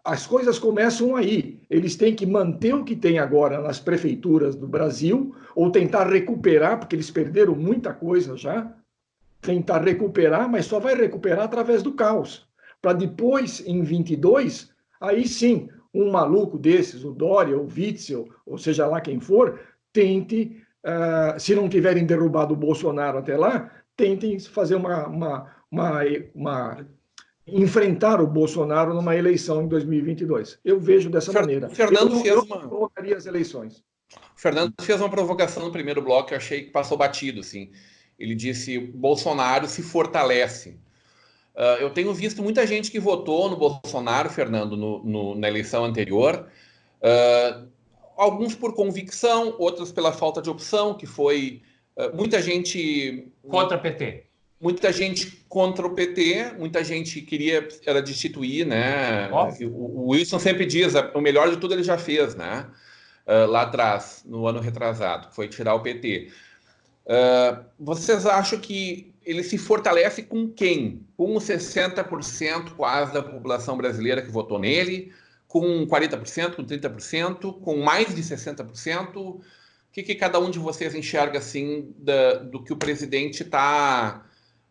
as coisas começam aí. Eles têm que manter o que tem agora nas prefeituras do Brasil, ou tentar recuperar, porque eles perderam muita coisa já, tentar recuperar, mas só vai recuperar através do caos. Para depois, em 22, aí sim, um maluco desses, o Dória, o Witzel, ou seja lá quem for, tente, se não tiverem derrubado o Bolsonaro até lá, tentem fazer enfrentar o Bolsonaro numa eleição em 2022. Eu vejo dessa maneira. Eu não colocaria as eleições. O Fernando fez uma provocação no primeiro bloco que eu achei que passou batido, assim. Ele disse: Bolsonaro se fortalece. Eu tenho visto muita gente que votou no Bolsonaro, Fernando, na eleição anterior. Alguns por convicção, outros pela falta de opção, que foi muita gente contra o PT. Muita gente contra o PT, muita gente queria era destituir, né? O Wilson sempre diz, o melhor de tudo ele já fez, né? Lá atrás, no ano retrasado, que foi tirar o PT. Vocês acham que ele se fortalece com quem? Com os 60% quase da população brasileira que votou nele? Com 40%, com 30%, com mais de 60%? O que cada um de vocês enxerga assim do que o presidente está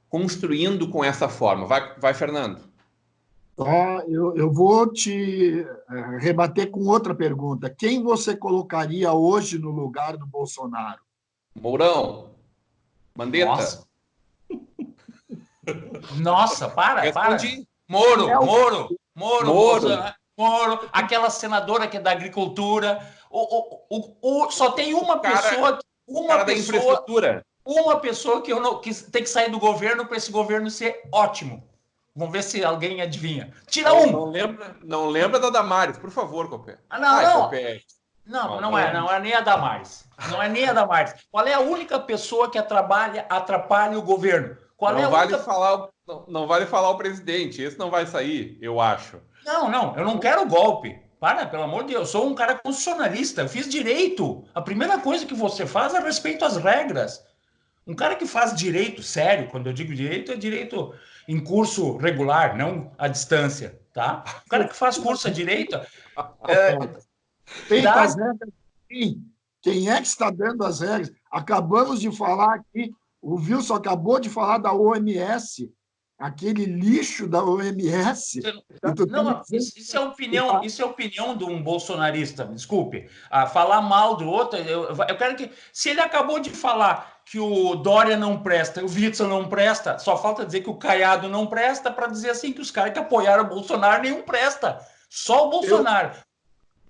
construindo com essa forma? Vai, Fernando. Eu vou te rebater com outra pergunta. Quem você colocaria hoje no lugar do Bolsonaro? Mourão. Mandetta. Nossa, para. Moro. Aquela senadora que é da agricultura. Só tem uma pessoa da infraestrutura. Uma pessoa que tem que sair do governo para esse governo ser ótimo. Vamos ver se alguém adivinha. Tira um. Não lembra da Damares, por favor, Copé. Não é nem a Damares. Não é nem a Damares. Qual é a única pessoa que atrapalha o governo? Não vale falar o presidente. Esse não vai sair, eu acho. Não, eu não quero golpe. Pelo amor de Deus, eu sou um cara constitucionalista, eu fiz direito. A primeira coisa que você faz é respeito às regras. Um cara que faz direito sério, quando eu digo direito, é direito em curso regular, não à distância, tá? O cara que faz curso a direito... Tem as regras, sim. Quem é que está dando as regras? Acabamos de falar aqui, o Wilson acabou de falar da OMS, aquele lixo da OMS. Isso é opinião de um bolsonarista, desculpe. Falar mal do outro, eu quero que... Se ele acabou de falar que o Dória não presta, o Witzel não presta, só falta dizer que o Caiado não presta para dizer assim que os caras que apoiaram o Bolsonaro nenhum presta. Só o Bolsonaro.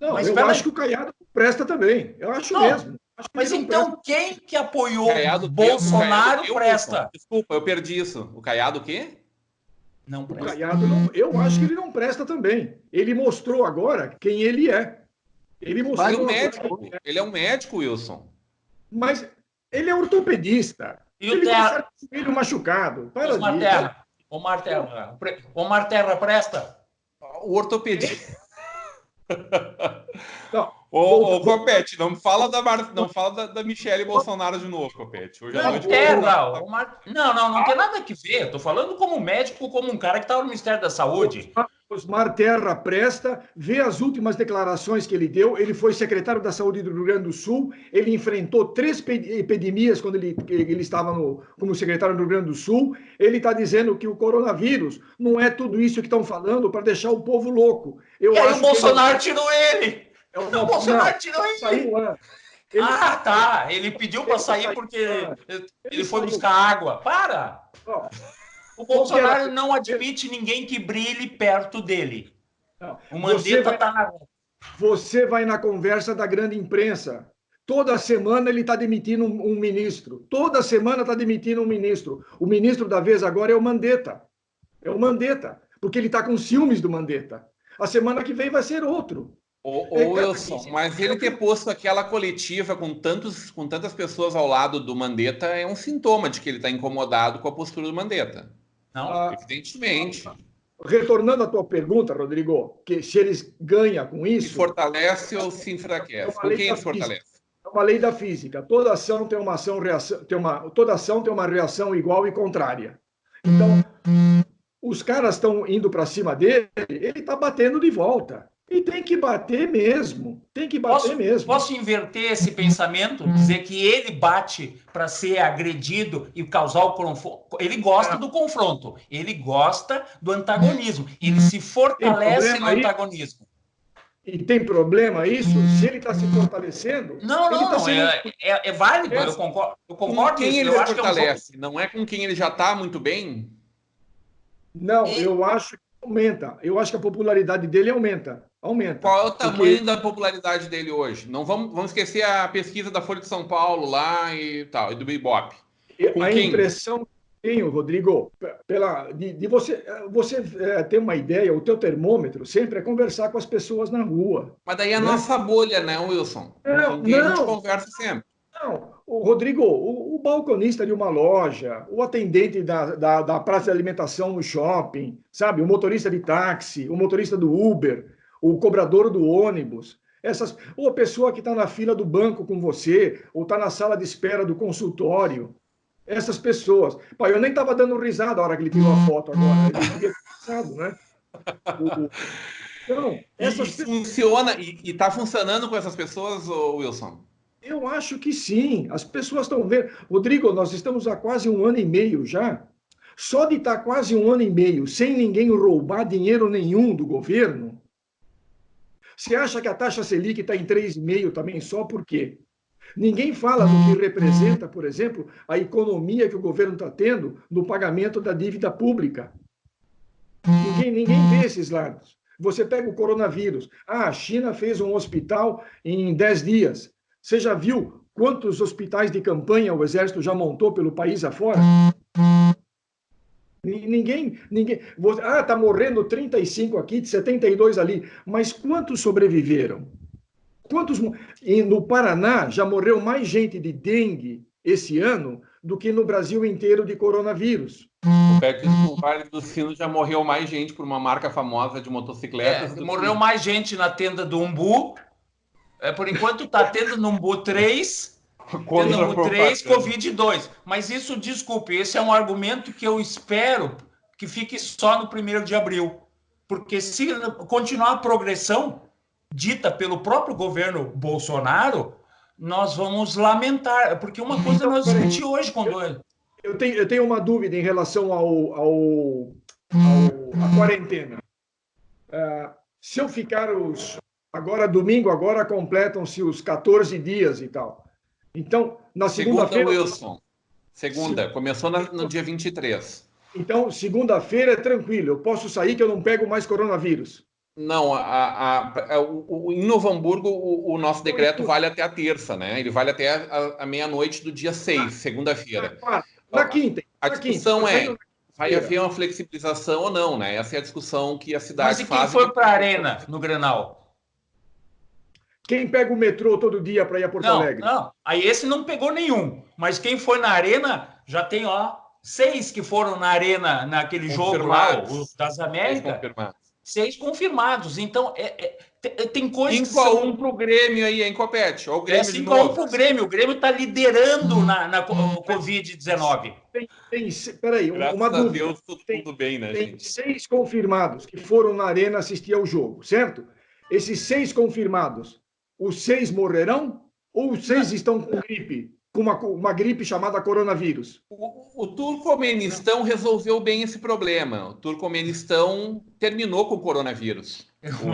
Eu acho que o Caiado presta também. Eu acho mesmo. Mas então quem que apoiou o Bolsonaro presta? Desculpa, eu perdi isso. O Caiado o quê? Não presta. O Caiado eu acho que ele não presta também. Ele mostrou agora quem ele é. Ele é um médico, Wilson. Mas ele é ortopedista. E ele está com o filho machucado. O Marterra presta? O ortopedista. Ô, Copete, não fala da Michele Bolsonaro de novo, Copete. Não tem nada que ver. Eu tô falando como médico, como um cara que estava no Ministério da Saúde. Osmar Terra presta, vê as últimas declarações que ele deu. Ele foi secretário da Saúde do Rio Grande do Sul. Ele enfrentou 3 epidemias quando ele estava como secretário do Rio Grande do Sul. Ele está dizendo que o coronavírus não é tudo isso que estão falando para deixar o povo louco. E aí o Bolsonaro tirou ele. O Bolsonaro tirou ele. Saiu antes. Ele pediu para sair porque ele foi buscar água. Para! O Bolsonaro não admite ninguém que brilhe perto dele. O Mandetta está na... Você vai na conversa da grande imprensa. Toda semana ele está demitindo um ministro. Toda semana está demitindo um ministro. O ministro da vez agora é o Mandetta. Porque ele está com ciúmes do Mandetta. A semana que vem vai ser outro. Wilson, mas ele ter posto aquela coletiva com tantas pessoas ao lado do Mandetta é um sintoma de que ele está incomodado com a postura do Mandetta. Não, evidentemente. Retornando à tua pergunta, Rodrigo, que se eles ganham com isso... Se fortalece ou se enfraquece? Com quem se fortalece? É uma lei da física. Toda ação tem uma reação igual e contrária. Então, os caras estão indo para cima dele, ele está batendo de volta. E tem que bater mesmo. Posso inverter esse pensamento? Dizer que ele bate para ser agredido e causar o confronto. Ele gosta do confronto. Ele gosta do antagonismo. Ele se fortalece no antagonismo. E tem problema isso? Se ele está se fortalecendo... Não, é válido, eu concordo. Com quem ele se fortalece? Não é com quem ele já está muito bem? Não, eu acho que aumenta. Eu acho que a popularidade dele aumenta. Qual é o tamanho da popularidade dele hoje? Não vamos esquecer a pesquisa da Folha de São Paulo lá e tal, e do Ibope. A impressão que tenho, Rodrigo, de você ter uma ideia, o teu termômetro sempre é conversar com as pessoas na rua. Mas daí é a nossa bolha, né, Wilson? Não. A gente conversa sempre. Não, Rodrigo, o balconista de uma loja, o atendente da praça de alimentação no shopping, sabe? O motorista de táxi, o motorista do Uber, o cobrador do ônibus, ou a pessoa que está na fila do banco com você, ou está na sala de espera do consultório, essas pessoas. Pai, eu nem estava dando risada a hora que ele tirou a foto agora. Ele devia ter pensado, né? Então, funciona, e está funcionando com essas pessoas, Wilson? Eu acho que sim. As pessoas estão vendo. Rodrigo, nós estamos há quase 1 ano e meio já. Só de estar quase 1 ano e meio sem ninguém roubar dinheiro nenhum do governo, você acha que a taxa Selic está em 3,5 também só por quê? Ninguém fala do que representa, por exemplo, a economia que o governo está tendo no pagamento da dívida pública. Ninguém vê esses lados. Você pega o coronavírus. A China fez um hospital em 10 dias. Você já viu quantos hospitais de campanha o Exército já montou pelo país afora? Ninguém. Está morrendo 35 aqui, 72 ali. Mas quantos sobreviveram? E no Paraná já morreu mais gente de dengue esse ano do que no Brasil inteiro de coronavírus. O Vale do Sino já morreu mais gente por uma marca famosa de motocicletas. Morreu mais gente na tenda do Umbu. Por enquanto está tendo no Umbu 3, tendo no 3, Covid 2. Mas isso, desculpe, esse é um argumento que eu espero que fique só no 1º de abril. Porque se continuar a progressão dita pelo próprio governo Bolsonaro, nós vamos lamentar. Porque uma coisa nós discutimos hoje quando... Eu tenho uma dúvida em relação à quarentena. Se eu ficar domingo, completam-se os 14 dias e tal. Então, na segunda-feira... Wilson. Começou no dia 23. Então, segunda-feira é tranquilo. Eu posso sair que eu não pego mais coronavírus. Não, em Novo Hamburgo, o nosso decreto vale até a terça, né? Ele vale até a meia-noite do dia 6, segunda-feira. Na quinta. A discussão vai haver uma flexibilização ou não, né? Essa é a discussão que a cidade faz. Mas e quem foi para a Arena, no Grenal? Quem pega o metrô todo dia para ir a Porto Alegre? Não, aí esse não pegou nenhum. Mas quem foi na Arena, já tem 6 que foram na Arena naquele jogo lá, o das Américas. 6 confirmados. Então, tem coisas 5-1 para o Grêmio aí, hein, Copete? 5-1 para o Grêmio. O Grêmio está liderando na Covid-19. Peraí, uma dúvida. Deus, tudo bem, né, tem gente? 6 confirmados que foram na Arena assistir ao jogo, certo? Esses 6 confirmados, os 6 morrerão ou os 6 estão com gripe? Com uma gripe chamada coronavírus? O Turcomenistão resolveu bem esse problema. O Turcomenistão terminou com o coronavírus. O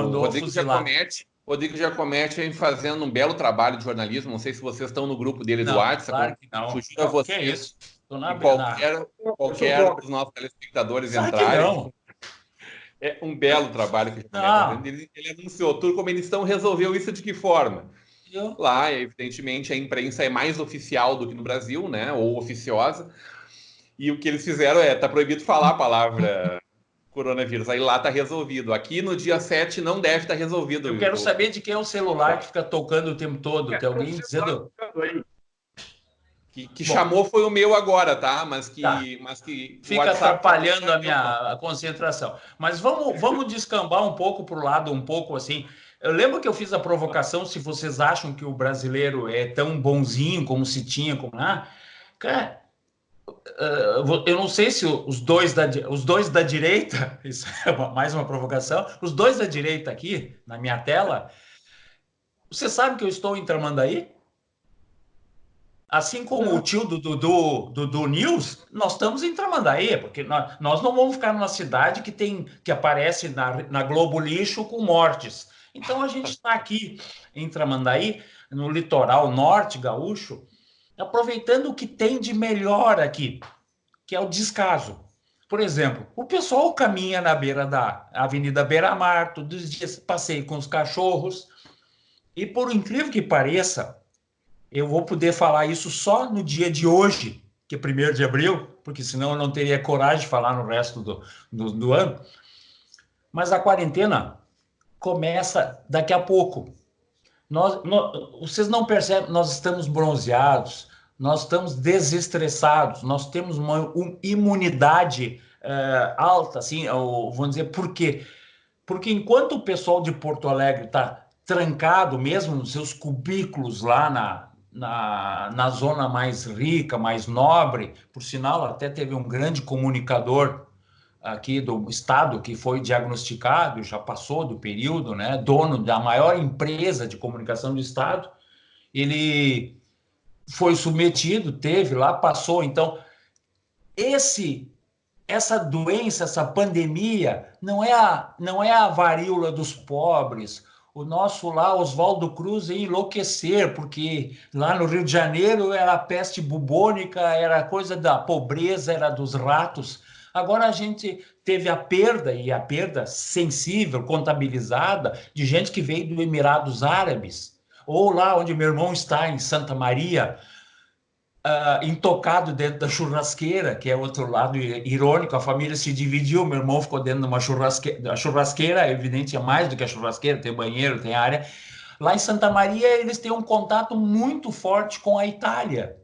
Rodrigo Giacometti vem fazendo um belo trabalho de jornalismo. Não sei se vocês estão no grupo dele do WhatsApp. Claro que não. Sugiro a vocês. Que é isso? Qualquer dos nossos telespectadores entrarem. É um belo trabalho que o Giacometti ele anunciou. O Turcomenistão resolveu isso de que forma? Lá, evidentemente, a imprensa é mais oficial do que no Brasil, né? Ou oficiosa. E o que eles fizeram tá proibido falar a palavra coronavírus. Aí lá tá resolvido. Aqui no dia 7 não deve estar resolvido. Eu quero saber de quem é o celular que fica tocando o tempo todo. Tem alguém dizendo... Que chamou foi o meu agora, tá? Mas que fica atrapalhando a minha concentração. Mas vamos descambar um pouco para o lado, um pouco assim... Eu lembro que eu fiz a provocação, se vocês acham que o brasileiro é tão bonzinho como se tinha, cara, eu não sei se os dois da direita, isso é mais uma provocação, os dois da direita aqui, na minha tela, você sabe que eu estou em Tramandaí? Assim como o tio do News, nós estamos em Tramandaí, porque nós não vamos ficar numa cidade que aparece na Globo Lixo com mortes. Então, a gente está aqui em Tramandaí, no litoral norte gaúcho, aproveitando o que tem de melhor aqui, que é o descaso. Por exemplo, o pessoal caminha na beira da Avenida Beira-Mar, todos os dias passeio com os cachorros, e por incrível que pareça, eu vou poder falar isso só no dia de hoje, que é 1º de abril, porque senão eu não teria coragem de falar no resto do ano. Mas a quarentena começa daqui a pouco. Vocês não percebem, nós estamos bronzeados, nós estamos desestressados, nós temos uma imunidade alta, assim, vamos dizer, por quê? Porque enquanto o pessoal de Porto Alegre está trancado, mesmo nos seus cubículos lá na zona mais rica, mais nobre, por sinal, até teve um grande comunicador aqui do estado que foi diagnosticado, já passou do período, né, dono da maior empresa de comunicação do estado, ele foi submetido, teve lá, passou. Então, essa doença, essa pandemia, não é a varíola dos pobres. O nosso lá, Oswaldo Cruz, ia enlouquecer, porque lá no Rio de Janeiro era a peste bubônica, era a coisa da pobreza, era dos ratos. Agora a gente teve a perda sensível, contabilizada, de gente que veio dos Emirados Árabes, ou lá onde meu irmão está, em Santa Maria, intocado dentro da churrasqueira, que é outro lado irônico, a família se dividiu, meu irmão ficou dentro de uma churrasqueira, a churrasqueira, evidente, é mais do que a churrasqueira, tem banheiro, tem área. Lá em Santa Maria, eles têm um contato muito forte com a Itália,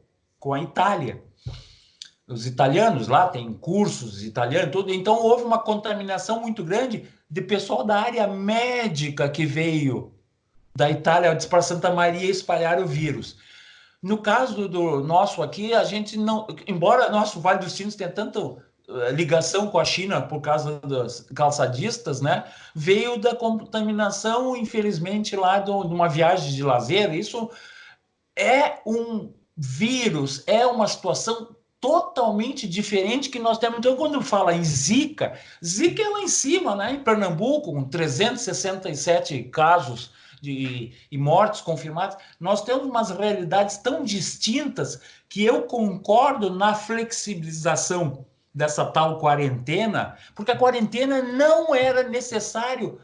Os italianos lá têm cursos italianos, tudo. Então houve uma contaminação muito grande de pessoal da área médica que veio da Itália para Santa Maria espalhar o vírus. No caso do nosso aqui, a gente não, embora nosso Vale dos Sinos tenha tanta ligação com a China por causa dos calçadistas, né? Veio da contaminação, infelizmente, lá de uma viagem de lazer. Isso é um vírus, é uma situação totalmente diferente que nós temos. Então, quando fala em Zika é lá em cima, né? Em Pernambuco, com 367 casos e mortes confirmadas. Nós temos umas realidades tão distintas que eu concordo na flexibilização dessa tal quarentena, porque a quarentena não era necessário,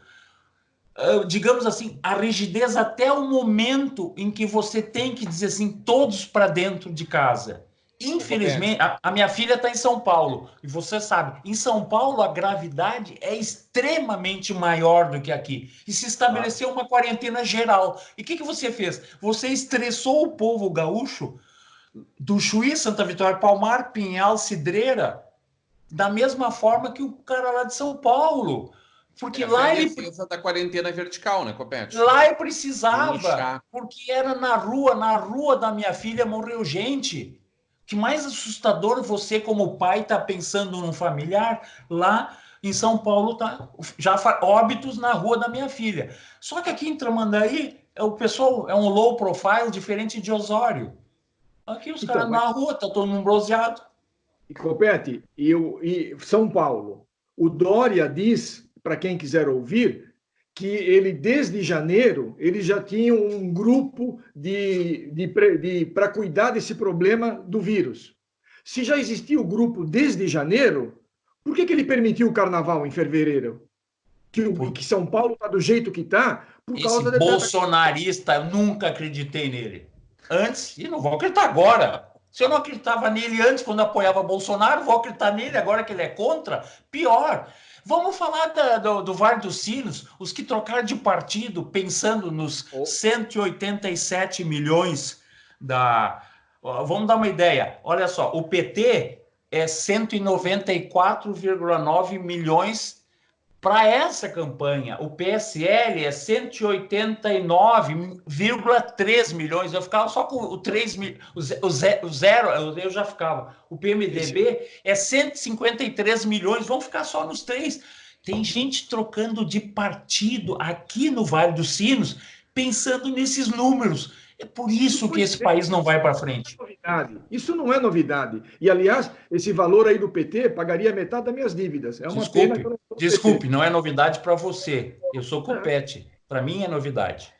digamos assim, a rigidez até o momento em que você tem que dizer assim, todos para dentro de casa. Infelizmente, a minha filha está em São Paulo, e você sabe, em São Paulo a gravidade é extremamente maior do que aqui, e se estabeleceu uma quarentena geral. E o que você fez? Você estressou o povo gaúcho do Chuí, Santa Vitória, Palmar, Pinhal, Cidreira, da mesma forma que o cara lá de São Paulo. Porque lá ele precisa da quarentena vertical, né, Copete? Lá eu precisava, porque era na rua da minha filha morreu gente. Que mais assustador você, como pai, está pensando num familiar, lá em São Paulo tá já óbitos na rua da minha filha. Só que aqui em Tramandaí, o pessoal é um low profile diferente de Osório. Aqui os caras na rua, tá todo mundo bronzeado. E Copete, e São Paulo, o Dória diz, para quem quiser ouvir, que ele, desde janeiro, ele já tinha um grupo para cuidar desse problema do vírus. Se já existia o grupo desde janeiro, por que ele permitiu o carnaval em fevereiro? Que São Paulo está do jeito que está, por causa da... bolsonarista, eu nunca acreditei nele. Antes, e não vou acreditar agora. Se eu não acreditava nele antes, quando apoiava Bolsonaro, vou acreditar nele agora que ele é contra? Pior. Vamos falar do Vale dos Sinos, os que trocaram de partido pensando nos 187 milhões da... Vamos dar uma ideia. Olha só, o PT é 194,9 milhões para essa campanha. O PSL é 189,3 milhões. Eu ficava só com o 3 o zero, eu já ficava. O PMDB é 153 milhões. Vamos ficar só nos 3. Tem gente trocando de partido aqui no Vale dos Sinos, pensando nesses números. É por isso que esse país não vai para frente. Isso não é novidade. E, aliás, esse valor aí do PT pagaria metade das minhas dívidas. É uma pena que eu não... Desculpe, não é novidade para você. Eu sou Copete. Para mim é novidade.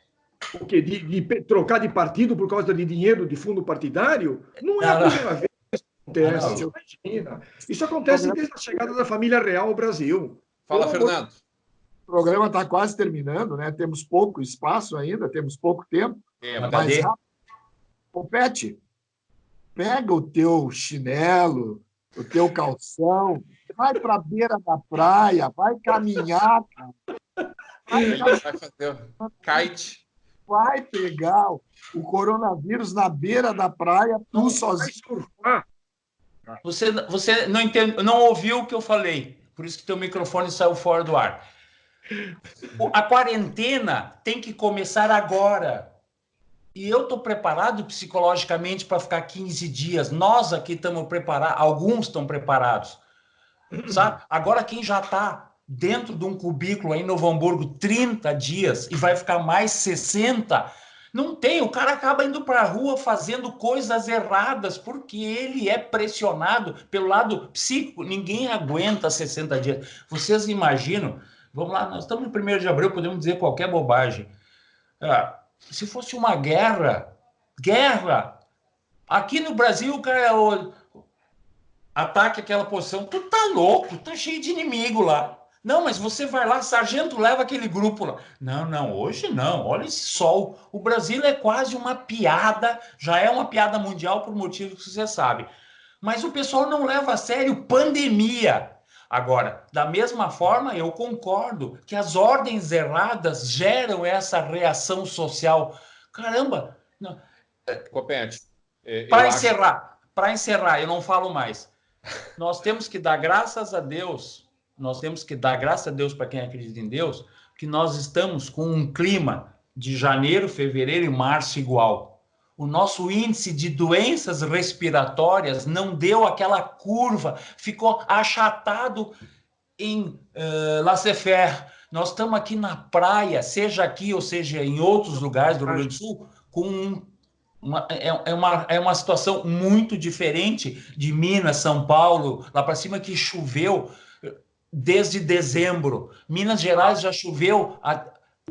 O quê? De trocar de partido por causa de dinheiro de fundo partidário? Não é a primeira vez que isso acontece. Imagina. Isso acontece desde a chegada da família real ao Brasil. Fala, Fernando. O programa está quase terminando, né? Temos pouco espaço ainda, temos pouco tempo. Mas rápido. Ô, Pet, pega o teu chinelo, o teu calção, vai para a beira da praia, vai caminhar, cara. Vai fazer kite. Vai pegar o coronavírus na beira da praia, tu sozinho. Você não entende, não ouviu o que eu falei, por isso que teu microfone saiu fora do ar. A quarentena tem que começar agora. E eu estou preparado psicologicamente para ficar 15 dias. Nós aqui estamos preparados, alguns estão preparados. Sabe? Agora quem já está dentro de um cubículo aí em Novo Hamburgo 30 dias e vai ficar mais 60, não tem. O cara acaba indo para a rua fazendo coisas erradas porque ele é pressionado pelo lado psíquico. Ninguém aguenta 60 dias. Vocês imaginam? Vamos lá, nós estamos no 1º de abril, podemos dizer qualquer bobagem. Se fosse uma guerra, aqui no Brasil o cara ataque aquela posição, tu tá louco, tá cheio de inimigo lá. Não, mas você vai lá, sargento, leva aquele grupo lá. Não, hoje não, olha esse sol. O Brasil é quase uma piada, já é uma piada mundial por motivos que você sabe. Mas o pessoal não leva a sério pandemia. Agora, da mesma forma, eu concordo que as ordens erradas geram essa reação social. Caramba! Copete. Para encerrar, eu não falo mais. Nós temos que dar graças a Deus, para quem acredita em Deus, que nós estamos com um clima de janeiro, fevereiro e março igual. O nosso índice de doenças respiratórias não deu aquela curva, ficou achatado em laissez-faire. Nós estamos aqui na praia, seja aqui ou seja em outros lugares do Rio Grande do Sul, com uma situação muito diferente de Minas, São Paulo, lá para cima, que choveu desde dezembro. Minas Gerais já choveu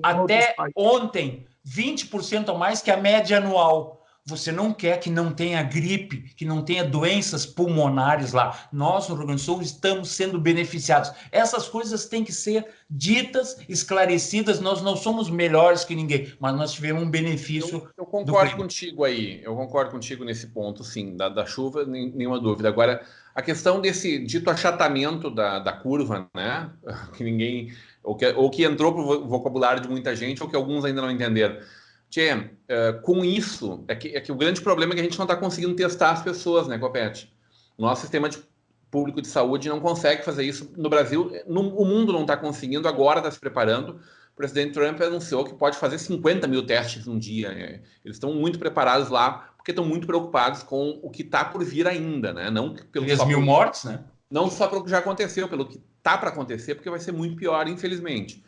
até ontem 20% a mais que a média anual. Você não quer que não tenha gripe, que não tenha doenças pulmonares lá. Nós, no Rio Grande do Sul, estamos sendo beneficiados. Essas coisas têm que ser ditas, esclarecidas. Nós não somos melhores que ninguém, mas nós tivemos um benefício. Eu concordo contigo aí. Eu concordo contigo nesse ponto, sim. Da chuva, nenhuma dúvida. Agora, a questão desse dito achatamento da curva, né? Que ninguém... Ou que entrou para o vocabulário de muita gente, ou que alguns ainda não entenderam. Tchê, com isso, é que o grande problema é que a gente não está conseguindo testar as pessoas, né, Copete? O nosso sistema público de saúde não consegue fazer isso no Brasil. O mundo não está conseguindo, agora está se preparando. O presidente Trump anunciou que pode fazer 50 mil testes num dia. Né? Eles estão muito preparados lá, porque estão muito preocupados com o que está por vir ainda, né? Não pelo 3 mil mortes, né? Não só pelo que já aconteceu, pelo que está para acontecer, porque vai ser muito pior, infelizmente.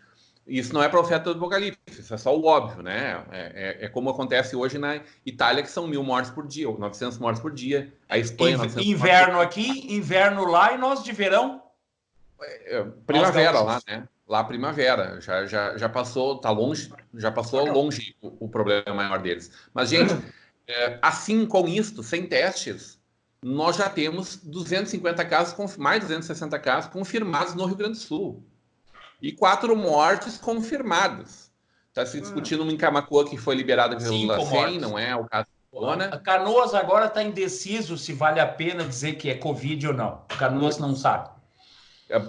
Isso não é profeta do Apocalipse, isso é só o óbvio, né? É como acontece hoje na Itália, que são 1.000 mortes por dia, ou 900 mortes por dia. A Espanha, 900 inverno mortes por dia. Aqui, inverno lá, e nós de verão? Primavera lá, né? Lá primavera. Já passou, tá longe, já passou longe o problema maior deles. Mas, gente, assim com isto, sem testes, nós já temos 250 casos, mais 260 casos confirmados no Rio Grande do Sul. E 4 mortes confirmadas. Está se discutindo em Camaquã, que foi liberada pelo LACEN, não é o caso de Corona. Canoas agora está indeciso se vale a pena dizer que é Covid ou não. Canoas não sabe.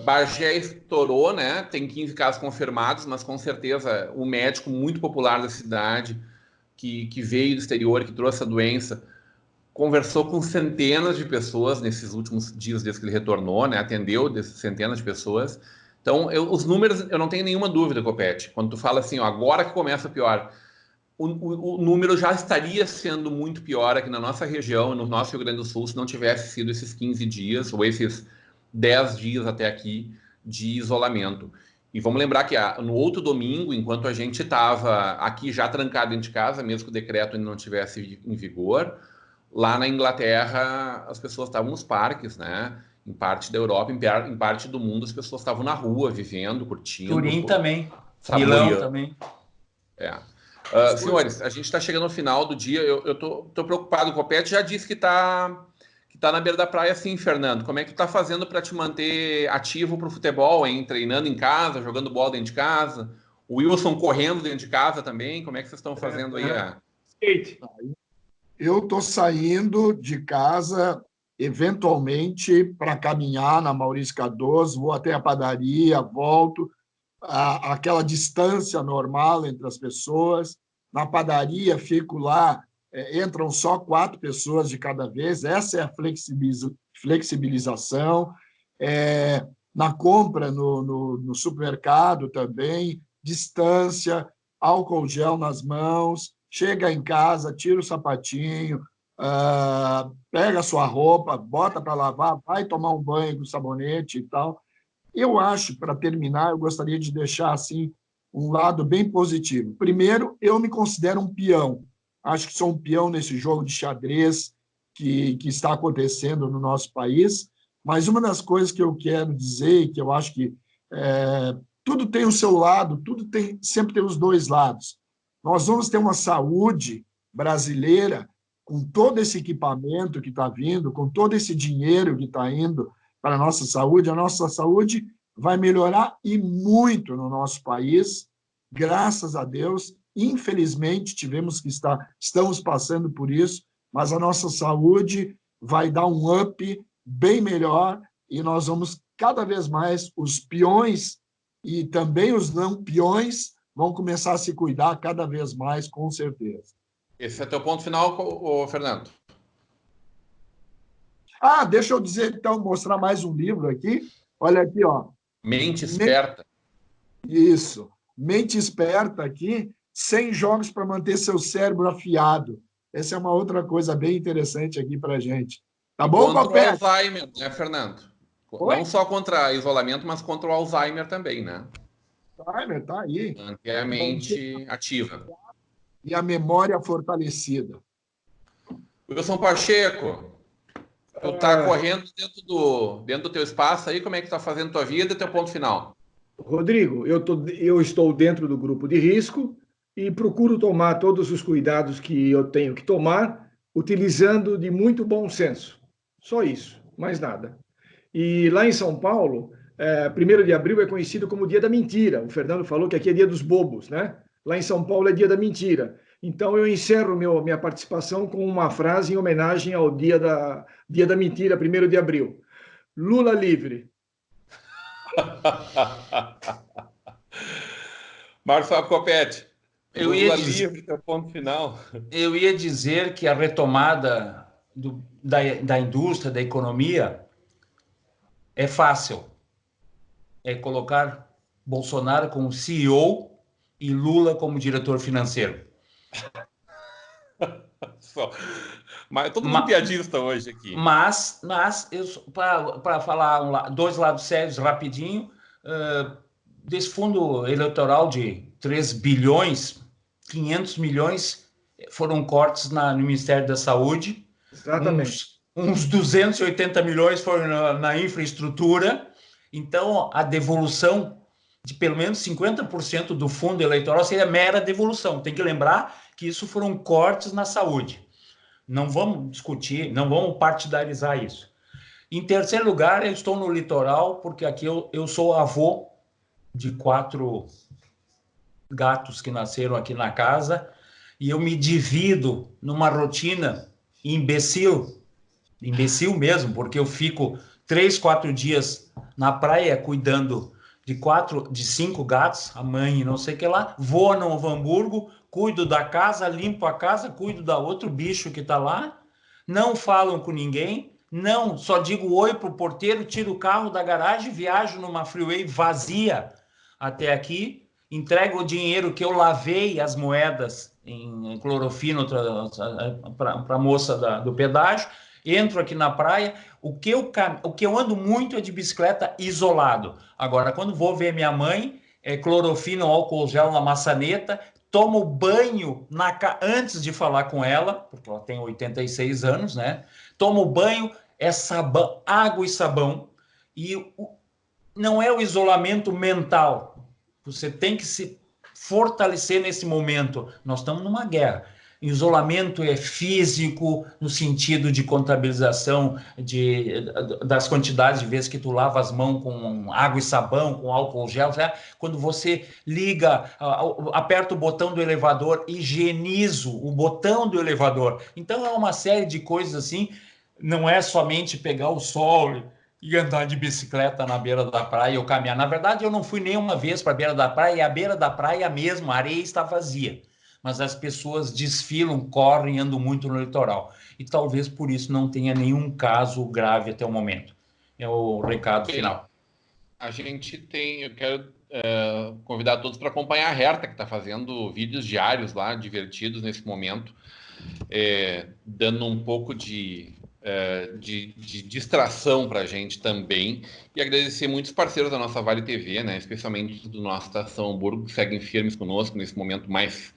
Bagé estourou, né? Tem 15 casos confirmados, mas com certeza o médico muito popular da cidade, que veio do exterior, que trouxe a doença, conversou com centenas de pessoas nesses últimos dias desde que ele retornou, né? Atendeu centenas de pessoas. Então, os números, eu não tenho nenhuma dúvida, Copete. Quando tu fala assim, ó, agora que começa a pior, o número já estaria sendo muito pior aqui na nossa região, no nosso Rio Grande do Sul, se não tivesse sido esses 15 dias, ou esses 10 dias até aqui de isolamento. E vamos lembrar que no outro domingo, enquanto a gente estava aqui já trancado dentro de casa, mesmo que o decreto ainda não estivesse em vigor, lá na Inglaterra as pessoas estavam nos parques, né? Em parte da Europa, em parte do mundo, as pessoas estavam na rua, vivendo, curtindo. Turim também, Milão também. Senhores, a gente está chegando no final do dia. Eu tô preocupado. O Copete já disse que tá na beira da praia, sim, Fernando. Como é que tu tá fazendo para te manter ativo para o futebol, hein? Treinando em casa, jogando bola dentro de casa? O Wilson correndo dentro de casa também. Como é que vocês estão fazendo aí? Eu estou saindo de casa, eventualmente, para caminhar na Maurício Cardoso, vou até a padaria, volto, aquela distância normal entre as pessoas. Na padaria, fico lá, entram só 4 pessoas de cada vez, essa é a flexibilização. Na compra no supermercado também, distância, álcool gel nas mãos, chega em casa, tira o sapatinho, pega a sua roupa, bota para lavar, vai tomar um banho com sabonete e tal. Eu acho, para terminar, eu gostaria de deixar assim um lado bem positivo. Primeiro, eu me considero um peão. Acho que sou um peão nesse jogo de xadrez que está acontecendo no nosso país, mas uma das coisas que eu quero dizer, que eu acho que tudo tem o seu lado, sempre tem os dois lados. Nós vamos ter uma saúde brasileira com todo esse equipamento que está vindo, com todo esse dinheiro que está indo para a nossa saúde vai melhorar e muito no nosso país, graças a Deus. Infelizmente, estamos passando por isso, mas a nossa saúde vai dar um up bem melhor e nós vamos cada vez mais, os peões e também os não peões, vão começar a se cuidar cada vez mais, com certeza. Esse é teu ponto final, Fernando? Deixa eu dizer, então, mostrar mais um livro aqui. Olha aqui, ó. Mente Esperta. Isso. Mente Esperta aqui, 100 jogos para manter seu cérebro afiado. Essa é uma outra coisa bem interessante aqui para a gente. Tá bom, Copete? Contra o Alzheimer, né, Fernando? Oi? Não só contra isolamento, mas contra o Alzheimer também, né? Alzheimer tá aí. Manter a mente ativa. E a memória fortalecida. Wilson Pacheco, tu tá correndo dentro do teu espaço aí, como é que tu tá fazendo tua vida e teu ponto final? Rodrigo, eu estou dentro do grupo de risco e procuro tomar todos os cuidados que eu tenho que tomar, utilizando de muito bom senso. Só isso, mais nada. E lá em São Paulo, 1º de abril é conhecido como Dia da Mentira. O Fernando falou que aqui é Dia dos Bobos, né? Lá em São Paulo é Dia da Mentira. Então, eu encerro minha participação com uma frase em homenagem ao Dia da Mentira, 1º de abril. Lula livre. Marcelo Copete, Lula livre, teu ponto final. Eu ia dizer que a retomada da indústria, da economia, é fácil. É colocar Bolsonaro como CEO e Lula como diretor financeiro. Mas todo mundo piadista hoje aqui. Mas para falar dois lados sérios rapidinho, desse fundo eleitoral de 3 bilhões, 500 milhões foram cortes no Ministério da Saúde. Exatamente. Uns 280 milhões foram na infraestrutura. Então, a devolução de pelo menos 50% do fundo eleitoral seria mera devolução. Tem que lembrar que isso foram cortes na saúde. Não vamos discutir, não vamos partidarizar isso. Em terceiro lugar, eu estou no litoral, porque aqui eu sou avô de 4 gatos que nasceram aqui na casa, e eu me divido numa rotina imbecil mesmo, porque eu fico 3, 4 dias na praia cuidando de 5 gatos, a mãe não sei o que lá, vou a Novo Hamburgo, cuido da casa, limpo a casa, cuido da outro bicho que está lá, não falam com ninguém, não, só digo oi pro porteiro, tiro o carro da garagem, viajo numa freeway vazia até aqui, entrego o dinheiro que eu lavei, as moedas em clorofino para a moça do pedágio, entro aqui na praia. O que eu ando muito é de bicicleta isolado. Agora, quando vou ver minha mãe, clorofino, álcool gel na maçaneta, tomo banho antes de falar com ela, porque ela tem 86 anos, né? Tomo banho, sabão, água e sabão. E não é o isolamento mental. Você tem que se fortalecer nesse momento. Nós estamos numa guerra. Isolamento é físico, no sentido de contabilização das quantidades de vezes que tu lava as mãos com água e sabão, com álcool gel, né? Quando você liga, aperta o botão do elevador, higienizo o botão do elevador. Então é uma série de coisas assim, não é somente pegar o sol e andar de bicicleta na beira da praia ou caminhar. Na verdade, eu não fui nenhuma vez para a beira da praia, e a beira da praia mesmo, a areia está vazia. Mas as pessoas desfilam, correm, andam muito no litoral. E talvez por isso não tenha nenhum caso grave até o momento. É o recado final. Eu quero convidar todos para acompanhar a Herta, que está fazendo vídeos diários lá, divertidos nesse momento, dando um pouco de distração para a gente também, e agradecer muitos parceiros da nossa Vale TV, né, especialmente do nosso Estação Hamburgo, que seguem firmes conosco nesse momento mais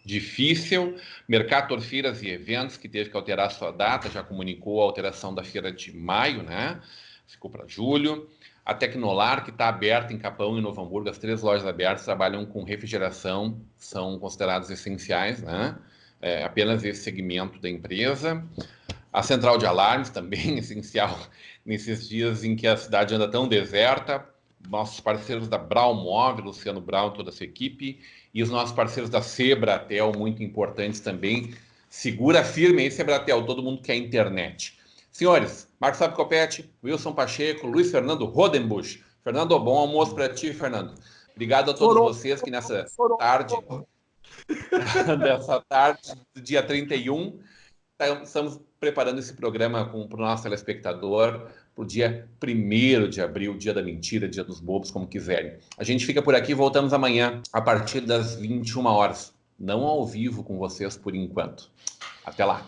difícil. Mercator Feiras e Eventos, que teve que alterar sua data, já comunicou a alteração da feira de maio, né? Ficou para julho. A Tecnolar, que está aberta em Capão e Novo Hamburgo, as 3 lojas abertas, trabalham com refrigeração, são considerados essenciais, né? Apenas esse segmento da empresa. A Central de Alarmes, também essencial nesses dias em que a cidade anda tão deserta. Nossos parceiros da Brau Móvel, Luciano Brau e toda a sua equipe, e os nossos parceiros da Sebratel, muito importantes também. Segura firme aí, Sebratel, todo mundo quer internet. Senhores, Marcos Fábio Coppetti, Wilson Pacheco, Luiz Fernando Rodenbusch. Fernando, bom almoço para ti, Fernando. Obrigado a todos vocês que nessa tarde do dia 31, estamos preparando esse programa para o nosso telespectador, para o dia 1º de abril, dia da mentira, dia dos bobos, como quiserem. A gente fica por aqui, voltamos amanhã, a partir das 21 horas. Não ao vivo com vocês por enquanto. Até lá.